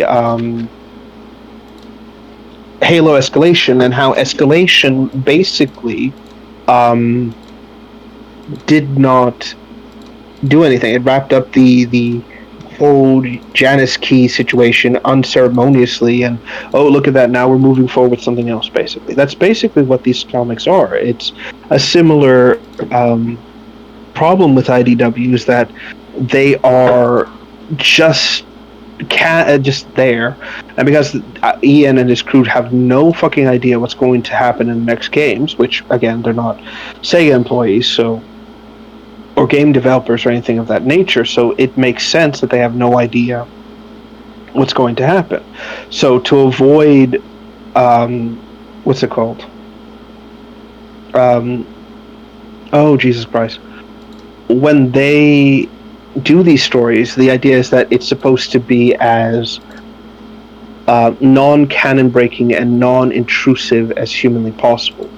Halo Escalation, and how Escalation basically did not do anything. It wrapped up the whole Janus Key situation unceremoniously, and oh, look at that, now we're moving forward with something else, basically. That's basically what these comics are. It's a similar problem with IDW, is that they are just just there, and because Ian and his crew have no fucking idea what's going to happen in the next games, which again, they're not Sega employees, so, or game developers or anything of that nature, so it makes sense that they have no idea what's going to happen. So to avoid what's it called, oh Jesus Christ, when they do these stories, the idea is that it's supposed to be as non-canon breaking and non-intrusive as humanly possible,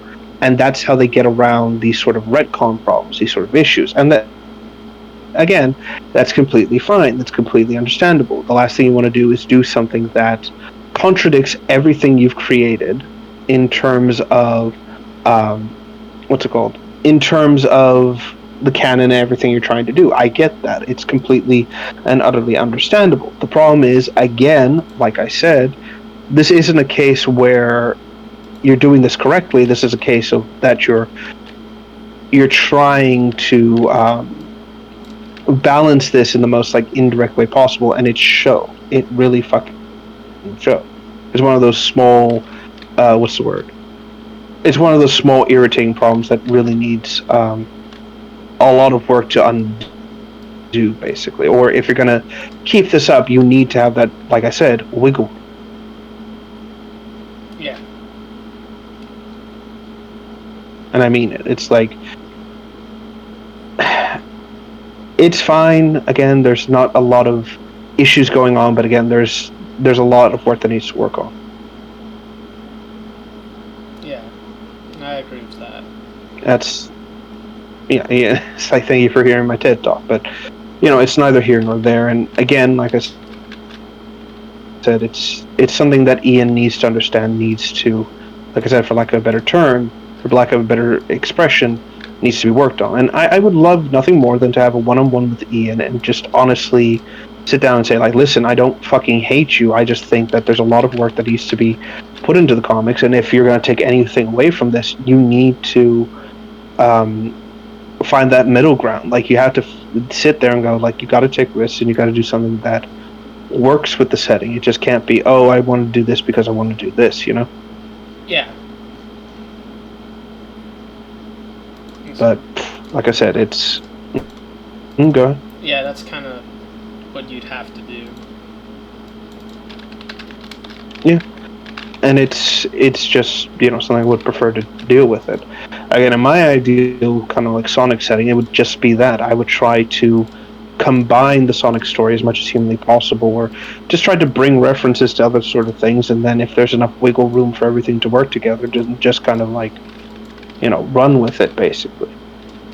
and that's how they get around these sort of retcon problems, these sort of issues. And that, again, that's completely fine, that's completely understandable. The last thing you want to do is do something that contradicts everything you've created in terms of what's it called, in terms of the canon and everything you're trying to do. I get that. It's completely and utterly understandable. The problem is, again, like I said, this isn't a case where you're doing this correctly. This is a case of that you're trying to balance this in the most like indirect way possible, and it really fucking show. It's one of those small what's the word? It's one of those small irritating problems that really needs a lot of work to undo, basically. Or if you're going to keep this up, you need to have that, like I said, wiggle. Yeah. And I mean it. It's like, it's fine. Again, there's not a lot of issues going on, but again, there's a lot of work that needs to work on. Yeah, I agree with that. That's... Yeah, it's like, thank you for hearing my TED talk, but it's neither here nor there. And again, like I said, it's something that Ian needs to understand, needs to, like I said, for lack of a better term, for lack of a better expression, needs to be worked on. And I would love nothing more than to have a one-on-one with Ian and just honestly sit down and say, like, listen, I don't fucking hate you, I just think that there's a lot of work that needs to be put into the comics, and if you're going to take anything away from this, you need to find that middle ground. Like, you have to sit there and go, like, you got to take risks and you got to do something that works with the setting. It just can't be, oh, I want to do this because I want to do this, Yeah. But like I said, it's go ahead. Yeah, that's kind of what you'd have to do. Yeah. And it's just, something I would prefer to deal with it. Again, in my ideal kind of like Sonic setting, it would just be that. I would try to combine the Sonic story as much as humanly possible, or just try to bring references to other sort of things, and then if there's enough wiggle room for everything to work together, just kind of like, run with it, basically.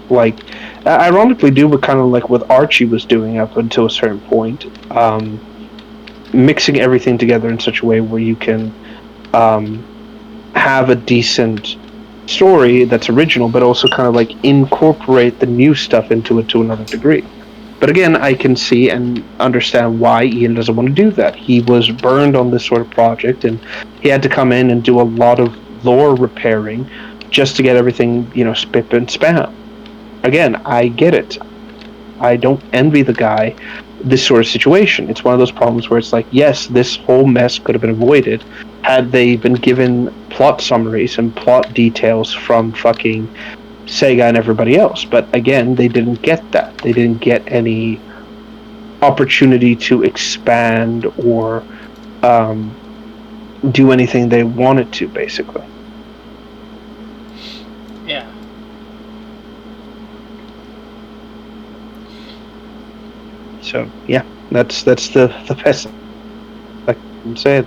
Like, ironically, do what kind of like what Archie was doing up until a certain point, mixing everything together in such a way where you can have a decent story that's original, but also kind of like incorporate the new stuff into it to another degree. But again, I can see and understand why Ian doesn't want to do that. He was burned on this sort of project, and he had to come in and do a lot of lore repairing just to get everything, spip and span. Again, I get it. I don't envy the guy this sort of situation. It's one of those problems where it's like, yes, this whole mess could have been avoided had they been given plot summaries and plot details from fucking Sega and everybody else. But again, they didn't get that. They didn't get any opportunity to expand or do anything they wanted to, basically. Yeah. So yeah, that's the best I can say.